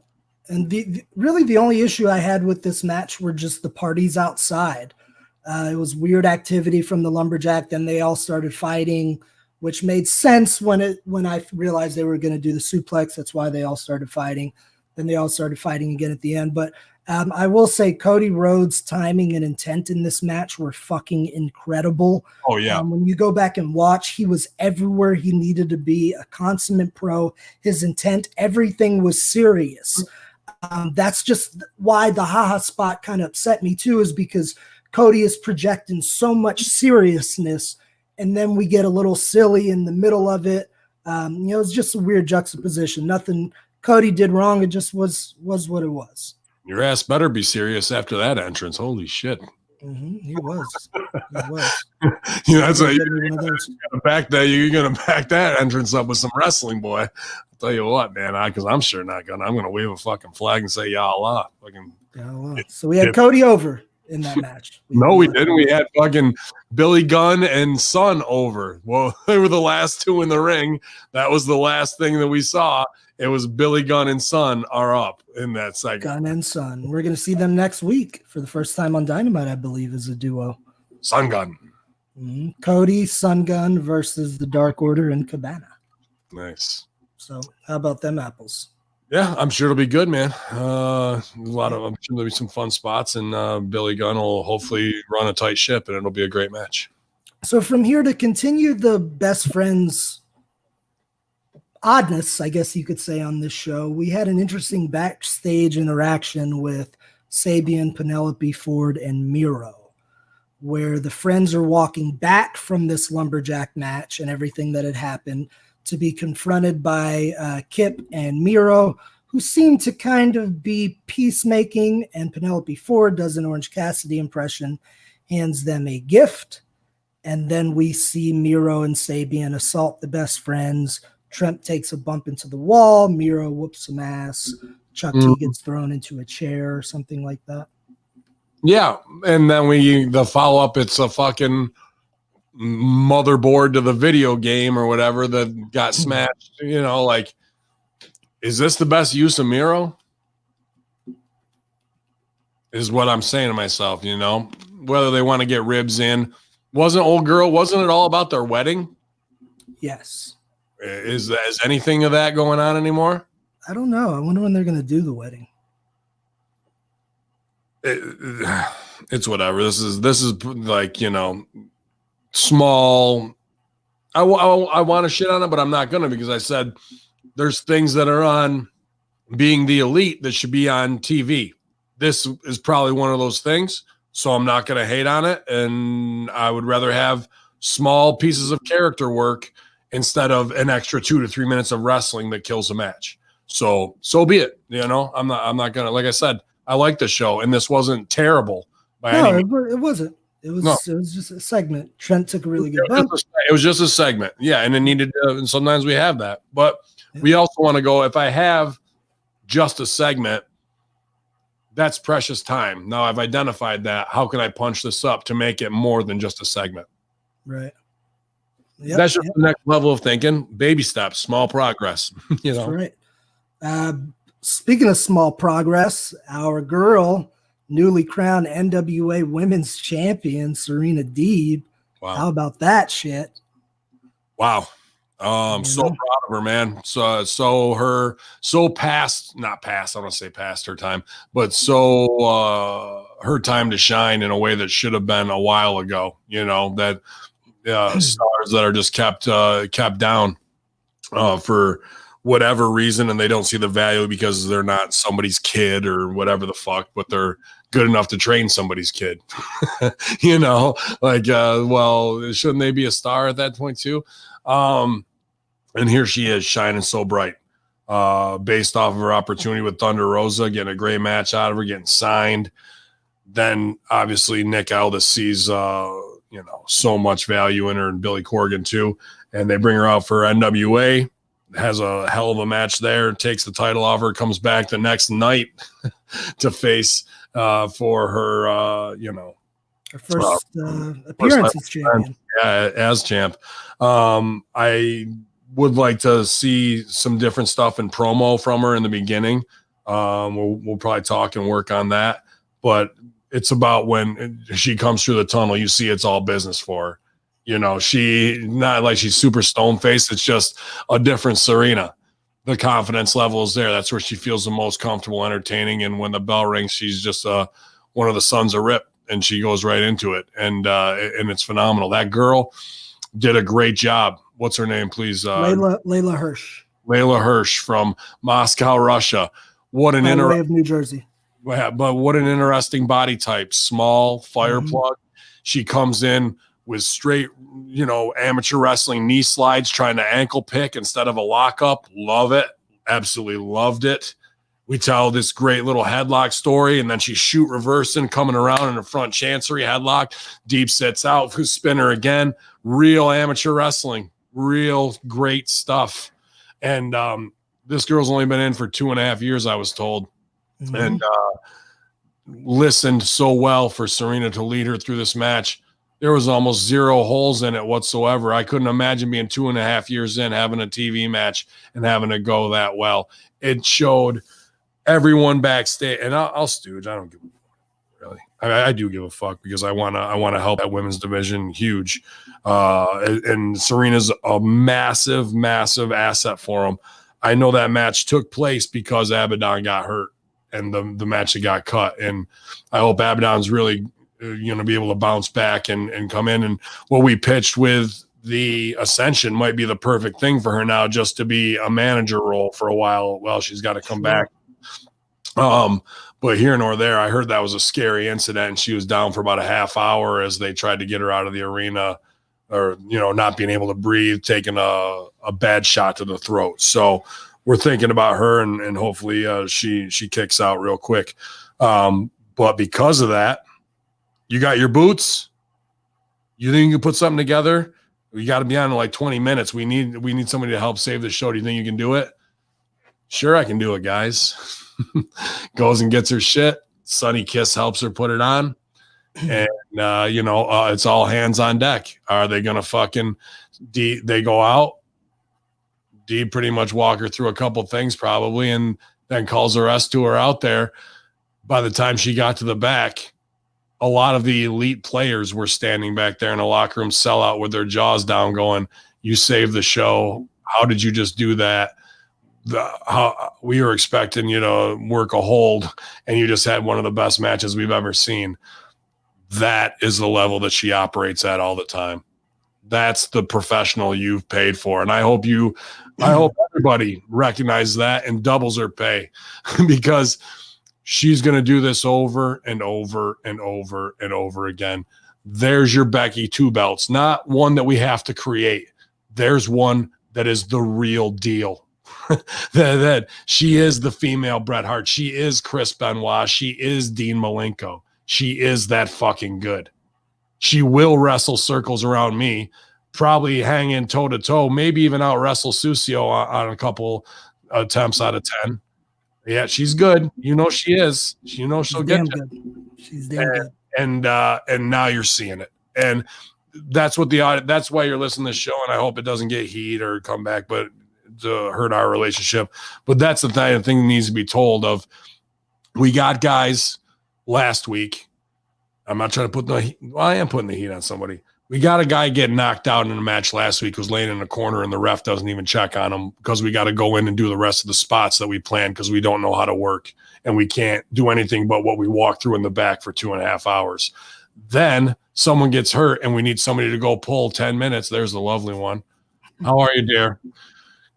And the only issue I had with this match were just the parties outside. It was weird activity from the Lumberjack. Then they all started fighting, which made sense when I realized they were going to do the suplex. That's why they all started fighting. Then they all started fighting again at the end. But I will say Cody Rhodes' timing and intent in this match were fucking incredible. Oh, yeah. When you go back and watch, he was everywhere he needed to be, a consummate pro. His intent, everything was serious. That's just why the haha spot kind of upset me too, is because Cody is projecting so much seriousness, and then we get a little silly in the middle of it. It's just a weird juxtaposition. Nothing Cody did wrong. It just was what it was. Your ass better be serious after that entrance. Holy shit. Mm-hmm. He was. That's what you're gonna back that entrance up with some wrestling, boy. I'll tell you what, man, because I'm sure not gonna. I'm gonna wave a fucking flag and say Ya Allah. So we had Cody over in that match. We didn't. We had fucking Billy Gunn and Son over. Well, they were the last two in the ring. That was the last thing that we saw. It was Billy Gunn and Son are up in that segment. Gunn and Son. We're going to see them next week for the first time on Dynamite, I believe, as a duo. Sun Gun. Mm-hmm. Cody, Sun Gun versus the Dark Order and Cabana. Nice. So how about them apples? Yeah, I'm sure it'll be good, man. I'm sure there'll be some fun spots, and Billy Gunn will hopefully run a tight ship, and it'll be a great match. So from here, to continue the best friends oddness, I guess you could say, on this show, we had an interesting backstage interaction with Sabian, Penelope Ford, and Miro, where the friends are walking back from this lumberjack match and everything that had happened to be confronted by Kip and Miro, who seem to kind of be peacemaking, and Penelope Ford does an Orange Cassidy impression, hands them a gift, and then we see Miro and Sabian assault the best friends. Trent takes a bump into the wall. Miro whoops some ass. Chuck T gets thrown into a chair or something like that. Yeah, and then the follow-up, it's a fucking motherboard to the video game or whatever that got smashed. You know, like, is this the best use of Miro? Is what I'm saying to myself, you know? Whether they want to get ribs in. Wasn't it all about their wedding? Yes. Is anything of that going on anymore? I don't know. I wonder when they're going to do the wedding. It's whatever. This is like, you know, small. I want to shit on it, but I'm not going to, because I said there's things that are on Being the Elite that should be on TV. This is probably one of those things, so I'm not going to hate on it, and I would rather have small pieces of character work instead of an extra 2 to 3 minutes of wrestling that kills a match. So be it. You know, I'm not gonna, like I said, I like the show, and this wasn't terrible by any means. It wasn't. It was just a segment. Trent took a really good bump. It was just a segment. Yeah, and it needed to, and sometimes we have that. But we also want to go, if I have just a segment, that's precious time. Now I've identified that. How can I punch this up to make it more than just a segment? Right. Yep, that's just the next level of thinking. Baby steps, small progress. You know, that's right. Speaking of small progress, our girl, newly crowned NWA Women's Champion, Serena Deeb. Wow. How about that shit? Wow. I'm so proud of her, man. Not past, I don't want to say past her time, but her time to shine in a way that should have been a while ago, you know, that stars that are just kept down for whatever reason, and they don't see the value because they're not somebody's kid or whatever the fuck, but they're good enough to train somebody's kid. You know, like, well, shouldn't they be a star at that point too? And here she is, shining so bright, based off of her opportunity with Thunder Rosa, getting a great match out of her, getting signed. Then obviously Nick Aldis sees, you know, so much value in her, and Billy Corgan too. And they bring her out for NWA, has a hell of a match there, takes the title off her, comes back the next night to face for her, you know, her first appearance as champion. Yeah, as champ. I would like to see some different stuff in promo from her in the beginning. We'll probably talk and work on that, but it's about when she comes through the tunnel, you see it's all business for her. You know, she not like she's super stone faced. It's just a different Serena. The confidence level is there. That's where she feels the most comfortable entertaining. And when the bell rings, she's just one of the sons of Rip, and she goes right into it. And it's phenomenal. That girl did a great job. What's her name, please? Layla Hirsch. Layla Hirsch from Moscow, Russia. What an of New Jersey. But what an interesting body type. Small fire plug. She comes in with straight, you know, amateur wrestling knee slides, trying to ankle pick instead of a lockup. Love it. Absolutely loved it. We tell this great little headlock story, and then she shoot reversing, coming around in the front chancery headlock. Deep sits out, spinner again. Real amateur wrestling. Real great stuff. And this girl's only been in for 2.5 years, I was told. And listened so well for Serena to lead her through this match. there was almost zero holes in it whatsoever. I couldn't imagine being 2.5 years in, having a TV match and having it go that well. It showed everyone backstage, and I'll stooge. I don't give a fuck, really. I do give a fuck because I wanna help that women's division huge. And Serena's a massive, massive asset for them. I know that match took place because Abaddon got hurt and the match that got cut. And I hope Abaddon's really be able to bounce back and come in. And what we pitched with the Ascension might be the perfect thing for her now, just to be a manager role for a while. Well, she's got to come back. But here nor there, I heard that was a scary incident, and she was down for about a half hour as they tried to get her out of the arena, or not being able to breathe, taking a bad shot to the throat. So we're thinking about her, and hopefully she kicks out real quick. But because of that, you got your boots. You think you can put something together? We got to be on in like 20 minutes. We need somebody to help save the show. Do you think you can do it? Sure, I can do it, guys. Goes and gets her shit. Sunny Kiss helps her put it on. And, it's all hands on deck. Are they going to fucking they go out? Deeb pretty much walk her through a couple things probably, and then calls the rest to her out there. By the time she got to the back, a lot of the elite players were standing back there in the locker room sellout with their jaws down going, you saved the show. How did you just do that? How we were expecting you to work a hold, and you just had one of the best matches we've ever seen. That is the level that she operates at all the time. That's the professional you've paid for. And I hope everybody recognizes that and doubles her pay because she's going to do this over and over and over and over again. There's your Becky 2 belts, not one that we have to create. There's one that is the real deal. that she is the female Bret Hart. She is Chris Benoit. She is Dean Malenko. She is that fucking good. She will wrestle circles around me, probably hang in toe to toe, maybe even out wrestle Susio on a couple attempts out of 10. Yeah, she's good. She is. She'll get you. She's damn good. And now you're seeing it. And that's what that's why you're listening to this show. And I hope it doesn't get heat or come back, but to hurt our relationship. But that's the thing that needs to be told of. We got guys last week. I'm not trying to put I am putting the heat on somebody. We got a guy get knocked out in a match last week who's laying in the corner and the ref doesn't even check on him because we got to go in and do the rest of the spots that we planned because we don't know how to work and we can't do anything but what we walk through in the back for 2.5 hours. Then someone gets hurt and we need somebody to go pull 10 minutes. There's the lovely one. How are you, dear?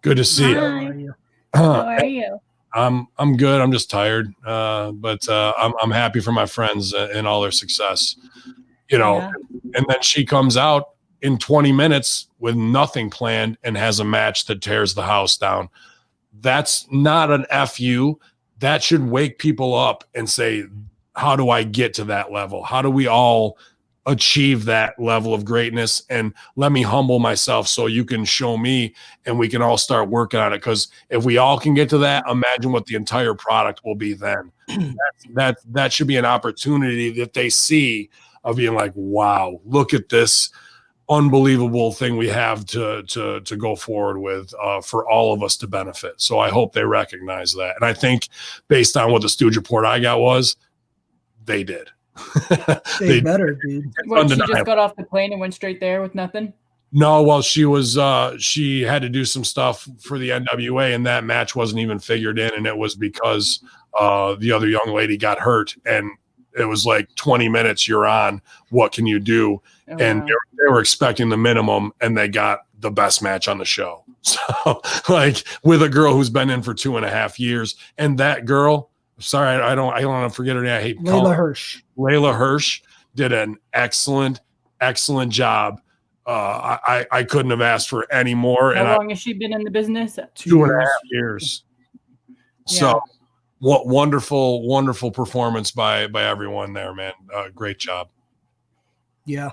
Good to see you. How are you? I'm good. I'm just tired. But I'm happy for my friends and all their success. Yeah. And then she comes out in 20 minutes with nothing planned and has a match that tears the house down. That's not an FU. That should wake people up and say, how do I get to that level? How do we all achieve that level of greatness? And let me humble myself so you can show me and we can all start working on it. Because if we all can get to that, imagine what the entire product will be then. That should be an opportunity that they see of being like, wow, look at this unbelievable thing we have to go forward with for all of us to benefit. So I hope they recognize that. And I think based on what the Stooge report I got was, they did. They better, dude. What, she just got off the plane and went straight there with nothing? No, well, she had to do some stuff for the NWA, and that match wasn't even figured in, and it was because the other young lady got hurt, and it was like 20 minutes, you're on, what can you do? Oh, and wow. they were expecting the minimum, and they got the best match on the show. So, like, with a girl who's been in for 2.5 years, and that girl, sorry, I don't want to forget her name. I hate Layla Hirsch. Layla Hirsch did an excellent job. I couldn't have asked for any more. How long has she been in the business? 2.5 years. Yeah. So what wonderful performance by everyone there, man. Great job. Yeah.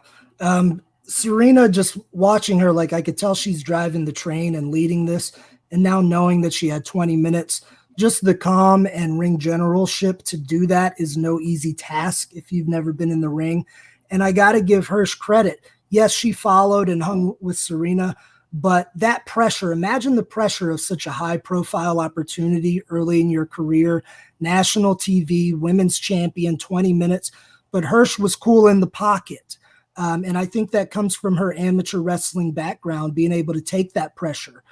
Serena, just watching her, like I could tell she's driving the train and leading this. And now knowing that she had 20 minutes, just the calm and ring generalship to do that is no easy task if you've never been in the ring. And I got to give Hirsch credit. Yes, she followed and hung with Serena, but that pressure, imagine the pressure of such a high profile opportunity early in your career, national TV, women's champion, 20 minutes, but Hirsch was cool in the pocket. And I think that comes from her amateur wrestling background, being able to take that pressure.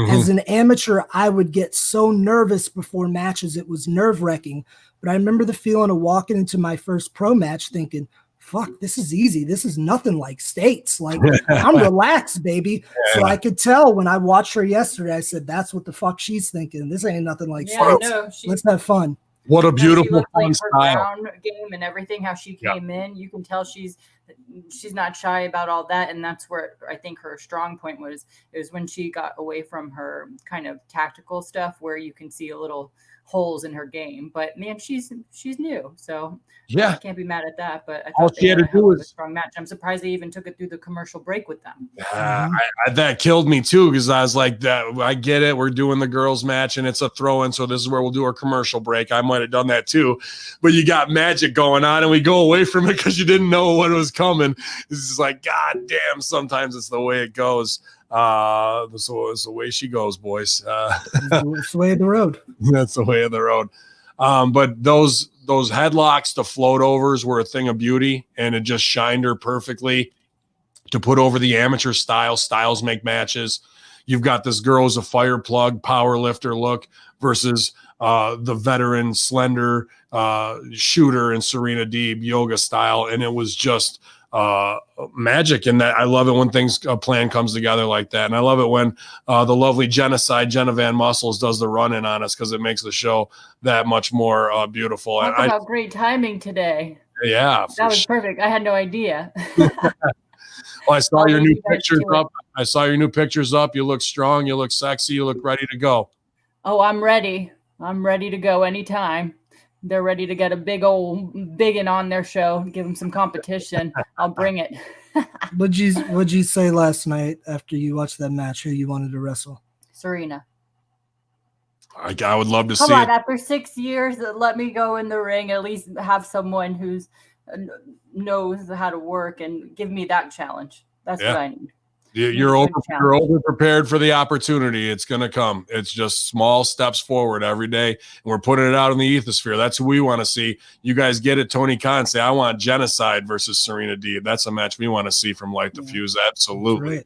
As an amateur, I would get so nervous before matches. It was nerve-wracking. But I remember the feeling of walking into my first pro match thinking, fuck, this is easy. This is nothing like States. Like, I'm relaxed, baby. So I could tell when I watched her yesterday, I said, that's what the fuck she's thinking. This ain't nothing like States. No, let's have fun. What a beautiful fun like style. Her ground game and everything, how she came in, you can tell she's not shy about all that. And that's where I think her strong point was when she got away from her kind of tactical stuff, where you can see a little holes in her game. But man, she's new, so I can't be mad at that. But I thought all she had to do was a strong match. I'm surprised they even took it through the commercial break with them. That killed me too, because I was like, that I get it, we're doing the girls match and it's a throw-in, so this is where we'll do our commercial break. I might have done that too, but you got magic going on and we go away from it because you didn't know what was coming. It's just like, god damn, sometimes it's the way it goes. So it's the way she goes, boys. It's the way of the road. That's the way of the road. But those headlocks, the float overs were a thing of beauty, and it just shined her perfectly to put over the amateur style. Styles make matches. You've got this girl as a fire plug, power lifter look versus the veteran, slender shooter in Serena Deeb yoga style, and it was just magic. And that I love it when a plan comes together like that. And I love it when the lovely Jenna Van Muscles does the run-in on us, because it makes the show that much more beautiful. Talk about great timing today. Yeah, that was perfect. I had no idea. Well, I saw your new pictures up. I saw your new pictures up. You look strong. You look sexy. You look ready to go. Oh, I'm ready. I'm ready to go anytime. They're ready to get a big one on their show, give them some competition. I'll bring it. What'd you say last night after you watched that match? Who you wanted to wrestle? Serena. I would love to see. Come on, after 6 years, let me go in the ring. At least have someone who's knows how to work and give me that challenge. That's what I need. You're over prepared for the opportunity. It's going to come. It's just small steps forward every day. And we're putting it out in the ethosphere. That's who we want to see. You guys get it. Tony Khan say, I want Genocide versus Serena Deeb. That's a match we want to see from Light the Fuse. Absolutely.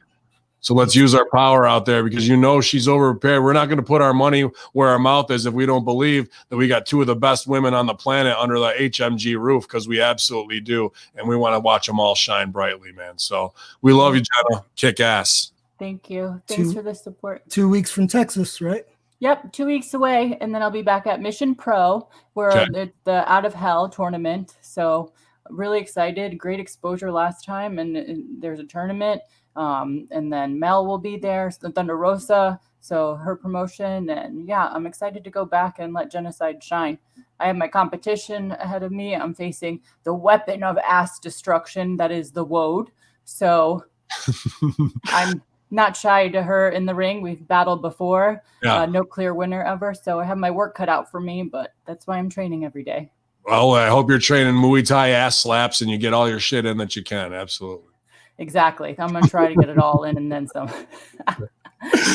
So let's use our power out there, because she's over prepared. We're not going to put our money where our mouth is if we don't believe that we got two of the best women on the planet under the HMG roof, because we absolutely do. And we want to watch them all shine brightly, man. So we love you, Jenna. Kick ass. Thank you. Thanks for the support. 2 weeks from Texas, right? Yep, 2 weeks away. And then I'll be back at Mission Pro, where it's the Out of Hell tournament. So really excited. Great exposure last time. And there's a tournament. And then Mel will be there, Thunder Rosa, so her promotion. And I'm excited to go back and let Genocide shine. I have my competition ahead of me. I'm facing the weapon of ass destruction, that is the Woad. So I'm not shy to her in the ring. We've battled before. No clear winner ever. So I have my work cut out for me, but that's why I'm training every day. Well, I hope you're training Muay Thai ass slaps and you get all your shit in that you can. Absolutely. Exactly. I'm going to try to get it all in and then some.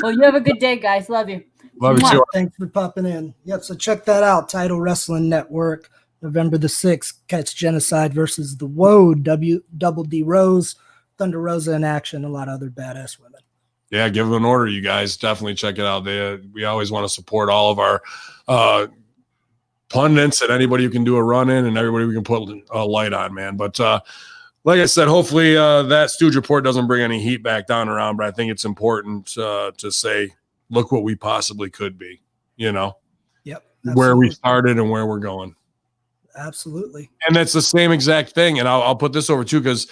Well, you have a good day, guys. Love you. Love you too. Thanks for popping in. Yep. So check that out. Title Wrestling Network, November the 6th. Catch Genocide versus the Woad, Double D Rose, Thunder Rosa in action, a lot of other badass women. Yeah, give them an order, you guys. Definitely check it out. We always want to support all of our pundits and anybody who can do a run in and everybody we can put a light on, man. But like I said, hopefully that Stooge report doesn't bring any heat back down around, but I think it's important to say, look what we possibly could be, Yep. Absolutely. Where we started and where we're going. Absolutely. And that's the same exact thing. And I'll put this over too, because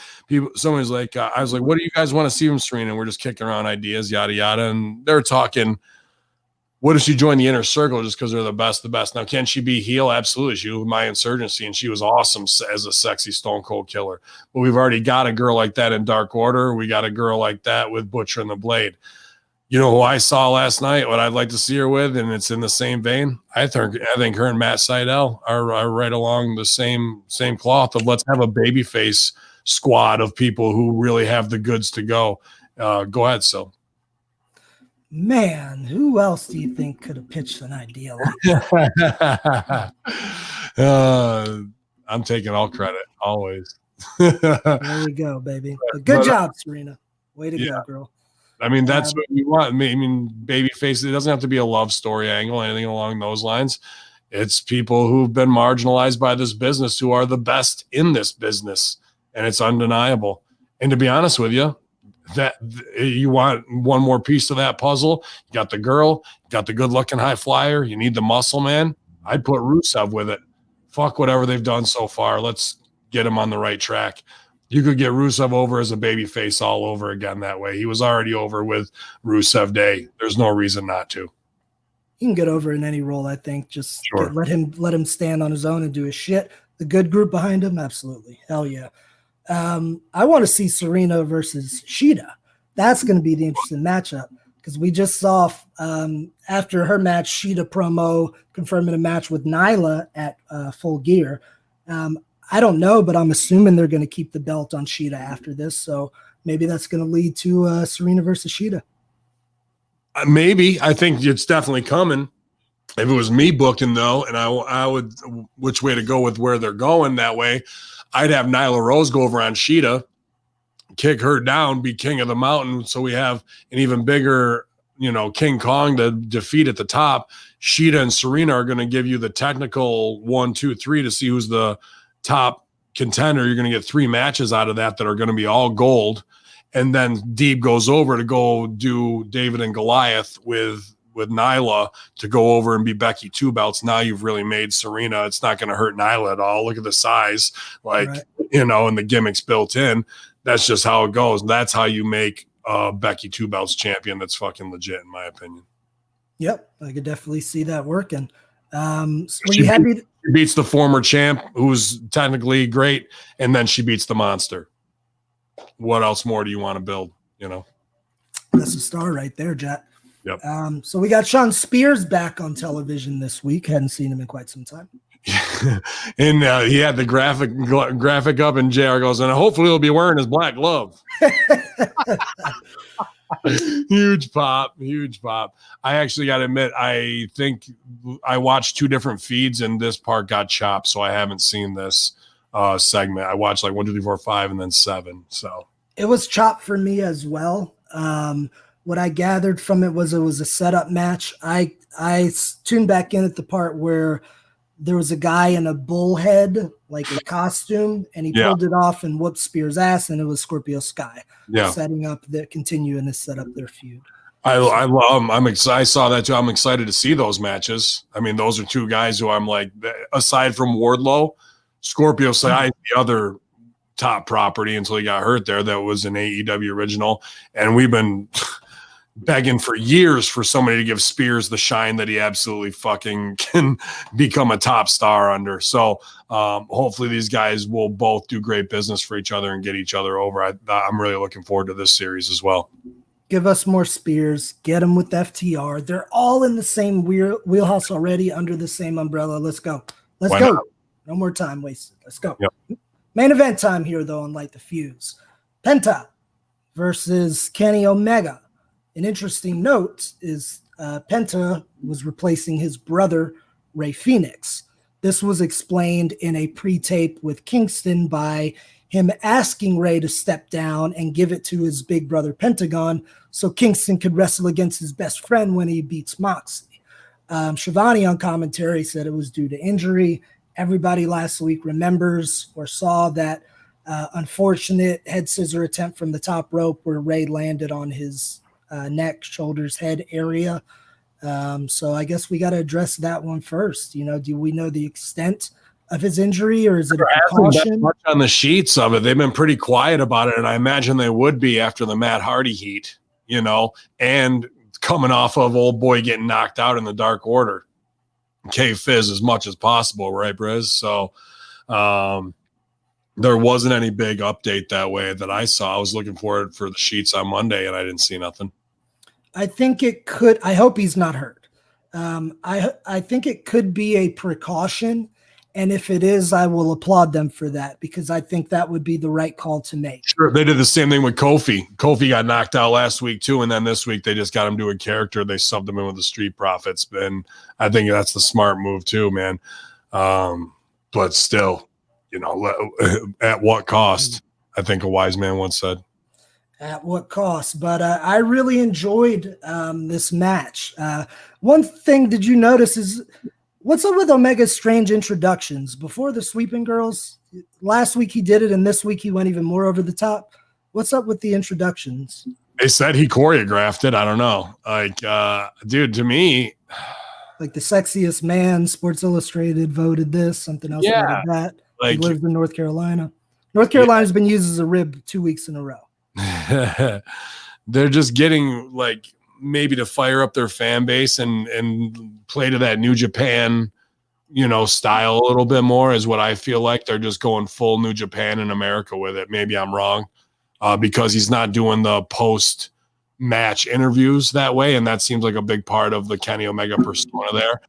someone's like, I was like, what do you guys want to see from Serena? And we're just kicking around ideas, yada, yada. And they're talking, what if she joined the inner circle just because they're the best? Now, can she be heel? Absolutely. She was my Insurgency, and she was awesome as a sexy Stone Cold Killer. But we've already got a girl like that in Dark Order. We got a girl like that with Butcher and the Blade. You know who I saw last night, what I'd like to see her with, and it's in the same vein? I think her and Matt Sydal are right along the same cloth of let's have a babyface squad of people who really have the goods to go. Go ahead, Sil. Man, who else do you think could have pitched an idea like that? I'm taking all credit, always. There we go, baby. But good job, Serena. Way to go, girl. I mean, that's what you want. I mean, babyface, it doesn't have to be a love story angle, anything along those lines. It's people who've been marginalized by this business who are the best in this business, and it's undeniable. And to be honest with you, that you want one more piece of that puzzle. You got the girl, you got the good-looking high flyer. You need the muscle man. I'd put Rusev with it. Fuck whatever they've done so far. Let's get him on the right track. You could get Rusev over as a babyface all over again that way. He was already over with Rusev Day. There's no reason not to. He can get over in any role, I think. Just let him stand on his own and do his shit. The good group behind him, absolutely. Hell yeah. I want to see Serena versus Shida. That's going to be the interesting matchup because we just saw after her match, Shida promo confirming a match with Nyla at Full Gear. I don't know, but I'm assuming they're going to keep the belt on Shida after this. So maybe that's going to lead to Serena versus Shida. Maybe. I think it's definitely coming. If it was me booking, though, and I would, which way to go with where they're going that way, I'd have Nyla Rose go over on Shida, kick her down, be king of the mountain. So we have an even bigger, King Kong to defeat at the top. Shida and Serena are going to give you the technical 1, 2, 3 to see who's the top contender. You're going to get 3 matches out of that are going to be all gold. And then Deeb goes over to go do David and Goliath with Nyla to go over and be Becky 2 belts. Now you've really made Serena. It's not going to hurt Nyla at all. Look at the size, and the gimmicks built in. That's just how it goes. That's how you make Becky 2 belts champion. That's fucking legit, in my opinion. Yep, I could definitely see that working. She beats the former champ, who's technically great, and then she beats the monster. What else more do you want to build? That's a star right there, Jack. Yep. So we got Sean Spears back on television this week. Hadn't seen him in quite some time. And he had the graphic up, and JR goes, and hopefully he'll be wearing his black glove. Huge pop. I actually got to admit, I think I watched 2 different feeds, and this part got chopped, so I haven't seen this segment. I watched like 1, 2, 3, 4, 5, and then 7. So it was chopped for me as well. What I gathered from it was a setup match. I tuned back in at the part where there was a guy in a bull head, like a costume, and he pulled it off and whooped Spears' ass, and it was Scorpio Sky setting up continuing to set up their feud. I love. I saw that too. I'm excited to see those matches. I mean, those are 2 guys who I'm like, aside from Wardlow, Scorpio Sky is the other top property until he got hurt there. That was an AEW original, and we've been begging for years for somebody to give Spears the shine that he absolutely fucking can become a top star under. So hopefully these guys will both do great business for each other and get each other over. I'm really looking forward to this series as well. Give us more Spears. Get them with FTR. They're all in the same wheelhouse already under the same umbrella. Let's go. Let's go. No more time wasted. Let's go. Yep. Main event time here, though, on Light the Fuse. Penta versus Kenny Omega. An interesting note is Penta was replacing his brother, Rey Fenix. This was explained in a pre-tape with Kingston by him asking Rey to step down and give it to his big brother Pentagon so Kingston could wrestle against his best friend when he beats Moxley. Shivani on commentary said it was due to injury. Everybody last week remembers or saw that unfortunate head scissor attempt from the top rope where Rey landed on his neck, shoulders, head area. So I guess we got to address that one first. Do we know the extent of his injury, or is it a precaution? Much on the sheets of it. They've been pretty quiet about it, and I imagine they would be after the Matt Hardy heat, and coming off of old boy getting knocked out in the Dark Order. K-Fizz as much as possible, right, Briz? So there wasn't any big update that way that I saw. I was looking for the sheets on Monday, and I didn't see nothing. I think it could. I hope he's not hurt. I think it could be a precaution, And if it is, I will applaud them for that, because I think that would be the right call to make. Sure. They did the same thing with Kofi. Kofi got knocked out last week too. And then this week they just got him doing character. They subbed him in with the Street Profits. And I think that's the smart move too, man. But still, at what cost? I think a wise man once said. At what cost? But I really enjoyed this match. One thing, did you notice is what's up with Omega's strange introductions? Before the Sweeping Girls, last week he did it, and this week he went even more over the top. What's up with the introductions? They said he choreographed it. I don't know. Dude, to me, like the sexiest man, Sports Illustrated voted this, something else voted that. He lives in North Carolina. North Carolina's been used as a rib 2 weeks in a row. They're just getting maybe to fire up their fan base and play to that New Japan, style a little bit more is what I feel like. They're just going full New Japan in America with it. Maybe I'm wrong, because he's not doing the post match interviews that way. And that seems like a big part of the Kenny Omega persona there.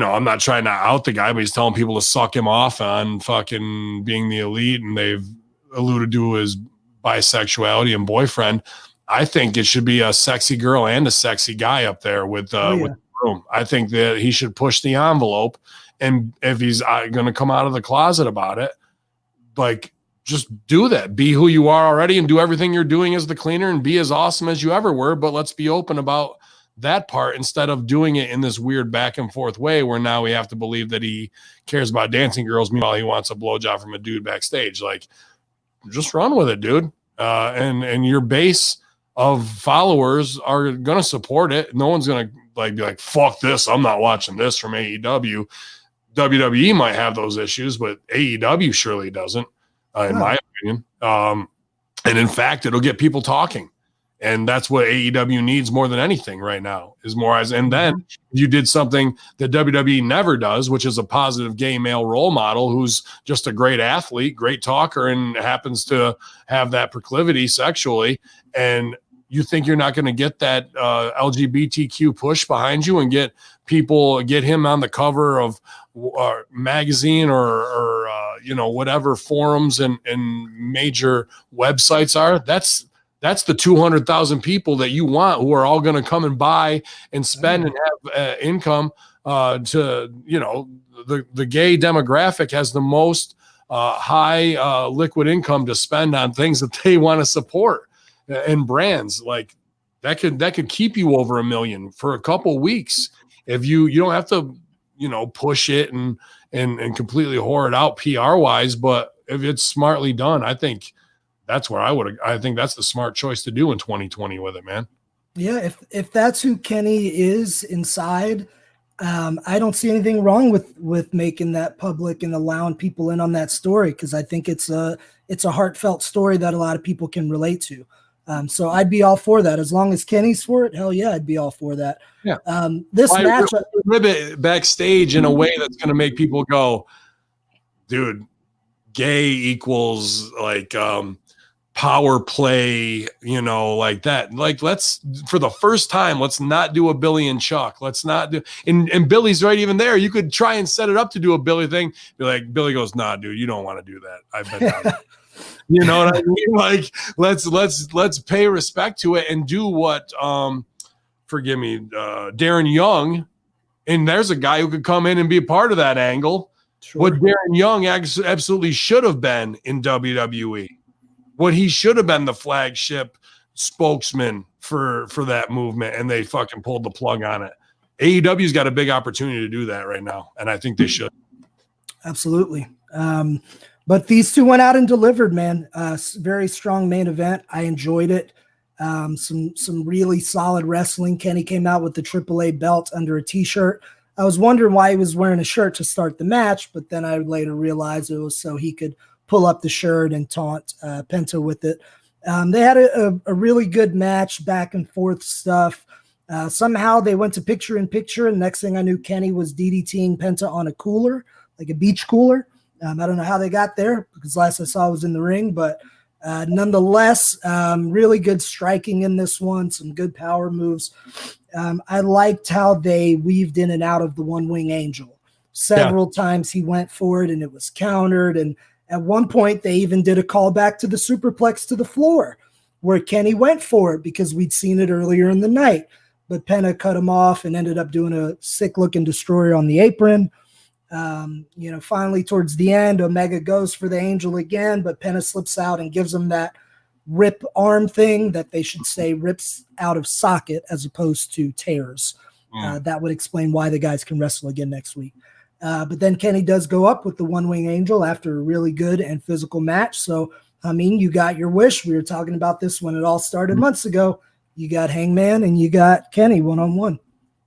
I'm not trying to out the guy, but he's telling people to suck him off on fucking being the elite. And they've alluded to his bisexuality and boyfriend. I think it should be a sexy girl and a sexy guy up there with the room. I think that he should push the envelope, and if he's going to come out of the closet about it, just do that. Be who you are already and do everything you're doing as the cleaner and be as awesome as you ever were. But let's be open about that part instead of doing it in this weird back and forth way where now we have to believe that he cares about dancing girls. Meanwhile, he wants a blowjob from a dude backstage. Just run with it, dude. And your base of followers are going to support it. No one's going to be like, fuck this. I'm not watching this from AEW. WWE might have those issues, but AEW surely doesn't, in my opinion. And in fact, it'll get people talking. And that's what AEW needs more than anything right now is more eyes. And then you did something that WWE never does, which is a positive gay male role model who's just a great athlete, great talker, and happens to have that proclivity sexually. And you think you're not going to get that LGBTQ push behind you and get him on the cover of magazine or whatever forums and major websites are. That's the 200,000 people that you want who are all going to come and buy and spend and have income the gay demographic has the most high liquid income to spend on things that they want to support and brands that could keep you over 1 million for a couple weeks. If you don't have to, push it and completely whore it out PR wise, but if it's smartly done, I think that's where I think that's the smart choice to do in 2020 with it, man. Yeah. If that's who Kenny is inside, I don't see anything wrong with making that public and allowing people in on that story. Cause I think it's a heartfelt story that a lot of people can relate to. So I'd be all for that. As long as Kenny's for it, hell yeah, I'd be all for that. Yeah. This match ribbit backstage in a way that's going to make people go, dude, gay equals power play, like that. Let's, for the first time, let's not do a Billy and Chuck. Let's not do, and Billy's right even there. You could try and set it up to do a Billy thing. Be like, Billy goes, nah, dude, you don't want to do that. I've been down. You know what I mean? Let's pay respect to it and do what, forgive me, Darren Young, and there's a guy who could come in and be a part of that angle. Sure. What Darren Young absolutely should have been in WWE. What he should have been the flagship spokesman for that movement, and they fucking pulled the plug on it. AEW's got a big opportunity to do that right now, and I think they should. Absolutely. But these two went out and delivered, man. Very strong main event. I enjoyed it. Some really solid wrestling. Kenny came out with the AAA belt under a t-shirt. I was wondering why he was wearing a shirt to start the match, but then I later realized it was so he could pull up the shirt and taunt Penta with it. They had a really good match, back and forth stuff. Somehow they went to picture in picture, and next thing I knew, Kenny was DDTing Penta on a cooler, like a beach cooler. I don't know how they got there because last I saw was in the ring, but nonetheless, really good striking in this one, some good power moves. I liked how they weaved in and out of the one-wing angel. Several times he went for it and it was countered. And at one point, they even did a callback to the superplex to the floor where Kenny went for it because we'd seen it earlier in the night. But Penta cut him off and ended up doing a sick-looking destroyer on the apron. Finally, towards the end, Omega goes for the Angel again, but Penta slips out and gives him that rip arm thing that they should say rips out of socket as opposed to tears. That would explain why the guys can wrestle again next week. But then Kenny does go up with the one-wing angel after a really good and physical match. So, I mean, you got your wish. We were talking about this when it all started months ago. You got Hangman and you got Kenny one-on-one.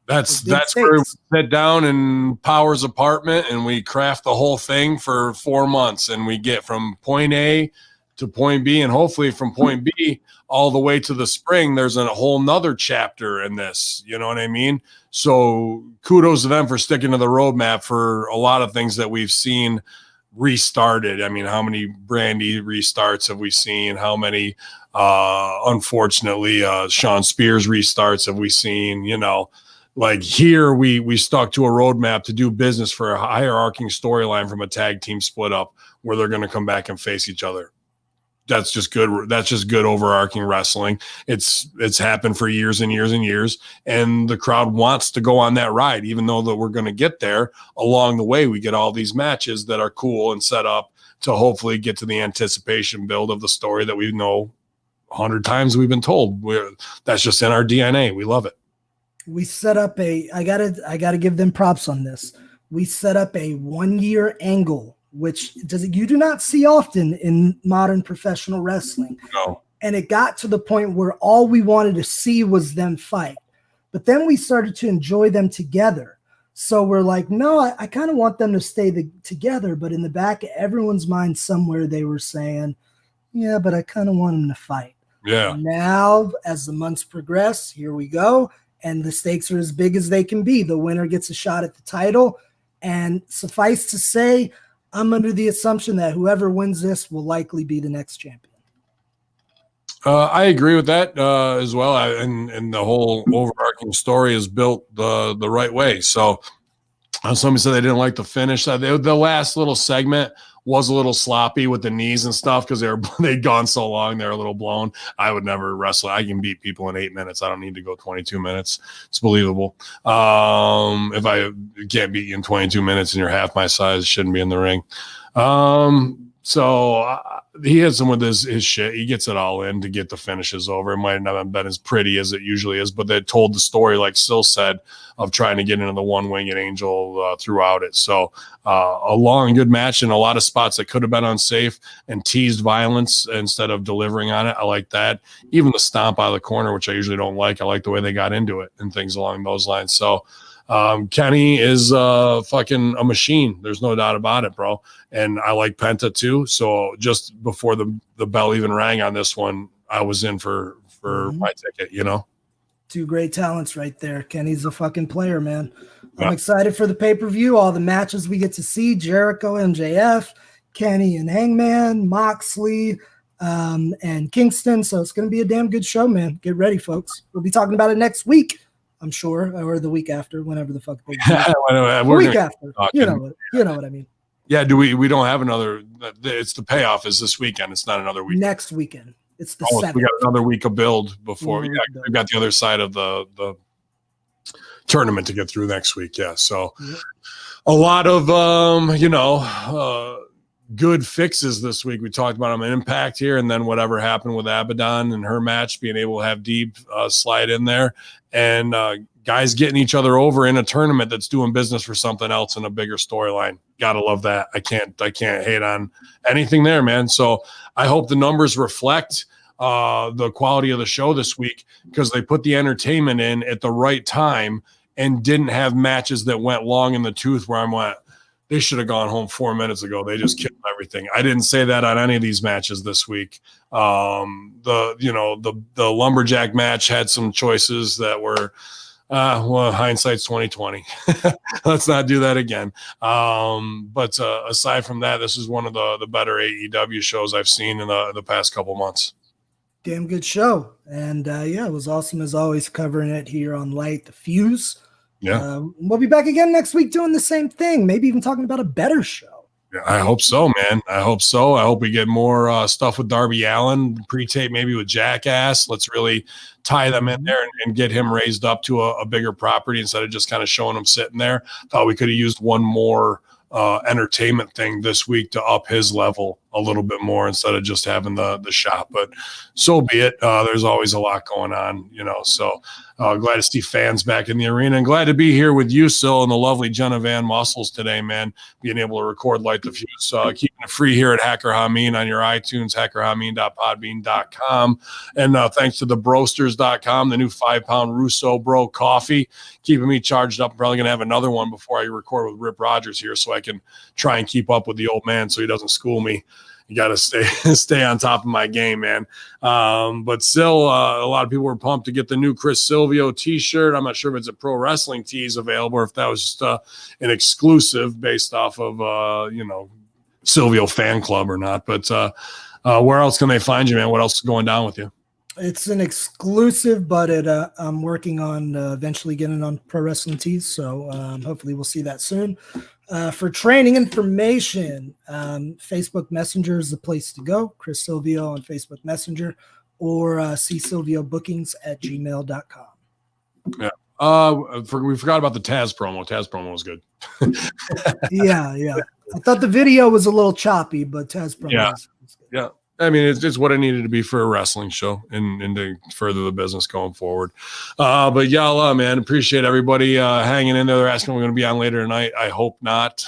That's where we sit down in Power's apartment and we craft the whole thing for 4 months, and we get from point A to point B, and hopefully from point B all the way to the spring. There's a whole nother chapter in this, you know what I mean? So kudos to them for sticking to the roadmap for a lot of things that we've seen restarted. I mean, how many Brandy restarts have we seen? How many unfortunately Sean Spears restarts have we seen? Like here we stuck to a roadmap to do business for a hierarching storyline from a tag team split up where they're going to come back and face each other. That's just good. That's just good overarching wrestling. It's happened for years and years and years, and the crowd wants to go on that ride, even though that we're going to get there along the way. We get all these matches that are cool and set up to hopefully get to the anticipation build of the story that we know 100 times we've been told. That's just in our DNA. We love it. We set up I gotta give them props on this. We set up a 1-year angle, which you do not see often in modern professional wrestling. No. And it got to the point where all we wanted to see was them fight. But then we started to enjoy them together. So we're like, no, I kind of want them to stay together. But in the back of everyone's mind somewhere, they were saying, yeah, but I kind of want them to fight. Yeah. Now, as the months progress, here we go. And the stakes are as big as they can be. The winner gets a shot at the title. And suffice to say, I'm under the assumption that whoever wins this will likely be the next champion. I agree with that as well. And the whole overarching story is built the right way. So somebody said they didn't like the finish. The last little segment was a little sloppy with the knees and stuff because they'd gone so long. They're a little blown. I would never wrestle. I can beat people in 8 minutes. I don't need to go 22 minutes. It's believable. If I can't beat you in 22 minutes and you're half my size, shouldn't be in the ring. So he hits him with his shit. He gets it all in to get the finishes over. It might not have been as pretty as it usually is, but they told the story, like Sil said, of trying to get into the one-winged angel throughout it. So a long, good match and a lot of spots that could have been unsafe and teased violence instead of delivering on it. I like that. Even the stomp out of the corner, which I usually don't like. I like the way they got into it and things along those lines. So Kenny is fucking a machine. There's no doubt about it, bro. And I like Penta too. So just before the bell even rang on this one, I was in for my ticket, Two great talents right there. Kenny's a fucking player, man. I'm excited for the pay-per-view, all the matches we get to see, Jericho, MJF, Kenny and Hangman, Moxley, and Kingston. So it's going to be a damn good show, man. Get ready, folks. We'll be talking about it next week, I'm sure, or the week after, whenever the fuck they do. The week after. You know what I mean. Yeah, we don't have another. It's the payoff is this weekend. It's not another week. Next weekend. It's the 7th. We got another week of build before. We've got the other side of the tournament to get through next week. Yeah, so a lot of good fixes this week. We talked about them in Impact here, and then whatever happened with Abaddon and her match, being able to have Deeb slide in there, and guys getting each other over in a tournament that's doing business for something else in a bigger storyline. Gotta love that. I can't hate on anything there, man. So I hope the numbers reflect the quality of the show this week, because they put the entertainment in at the right time and didn't have matches that went long in the tooth where I'm like, they should have gone home 4 minutes ago. They just killed everything. I didn't say that on any of these matches this week. The lumberjack match had some choices that were, hindsight's 2020. Let's not do that again. But aside from that, this is one of the better AEW shows I've seen in the past couple months. Damn good show. And it was awesome as always covering it here on Light the Fuse. Yeah. We'll be back again next week doing the same thing, maybe even talking about a better show. Yeah, I hope so, man. I hope so. I hope we get more stuff with Darby Allin, pre-tape maybe with Jackass. Let's really tie them in there and get him raised up to a bigger property instead of just kind of showing him sitting there. Thought we could have used one more entertainment thing this week to up his level a little bit more instead of just having the shop, but so be it. There's always a lot going on, so glad to see fans back in the arena and glad to be here with you, Sil, and the lovely Jenna Van Muscles today, man, being able to record Light the Fuse. Keeping it free here at Hacker Hamin on your iTunes, hackerhamin.podbean.com. And thanks to the Broasters.com, the new 5-pound Russo Bro coffee, keeping me charged up. I'm probably going to have another one before I record with Rip Rogers here so I can try and keep up with the old man so he doesn't school me. You got to stay on top of my game, man. But still, a lot of people were pumped to get the new Chris Silvio t-shirt. I'm not sure if it's a pro wrestling tees available or if that was just an exclusive based off of, Silvio fan club or not. But where else can they find you, man? What else is going down with you? It's an exclusive, but I'm working on eventually getting on Pro Wrestling Tees. So hopefully we'll see that soon. For training information, Facebook Messenger is the place to go. Chris Silvio on Facebook Messenger, or see silviobookings@gmail.com. Yeah. We forgot about the Taz promo. Taz promo was good. Yeah. I thought the video was a little choppy, but Taz promo was good. Yeah. I mean, it's what it needed to be for a wrestling show and to further the business going forward. But y'all, man, appreciate everybody hanging in there. They're asking if we're going to be on later tonight. I hope not.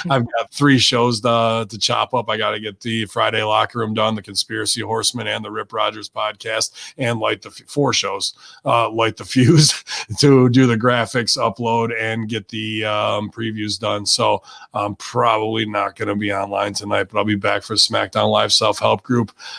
I've got 3 shows to chop up. I got to get the Friday Locker Room done, the Conspiracy Horseman, and the Rip Rogers podcast, and light the 4 shows, light the fuse to do the graphics, upload, and get the previews done. So I'm probably not going to be online tonight, but I'll be back for SmackDown Live Self-Help Group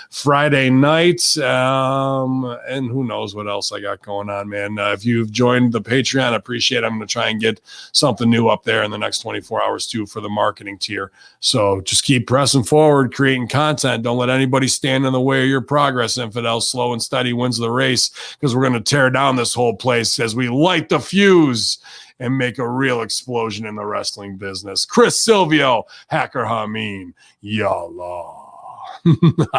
Friday night, and who knows what else I got going on, man. If you've joined the Patreon, I appreciate it. I'm going to try and get something new up there in the next 24 hours too for the marketing tier. So just keep pressing forward, creating content. Don't let anybody stand in the way of your progress, infidel. Slow and steady wins the race, because we're going to tear down this whole place as we light the fuse and make a real explosion in the wrestling business. Chris Silvio, Hacker Hamin, Yalla.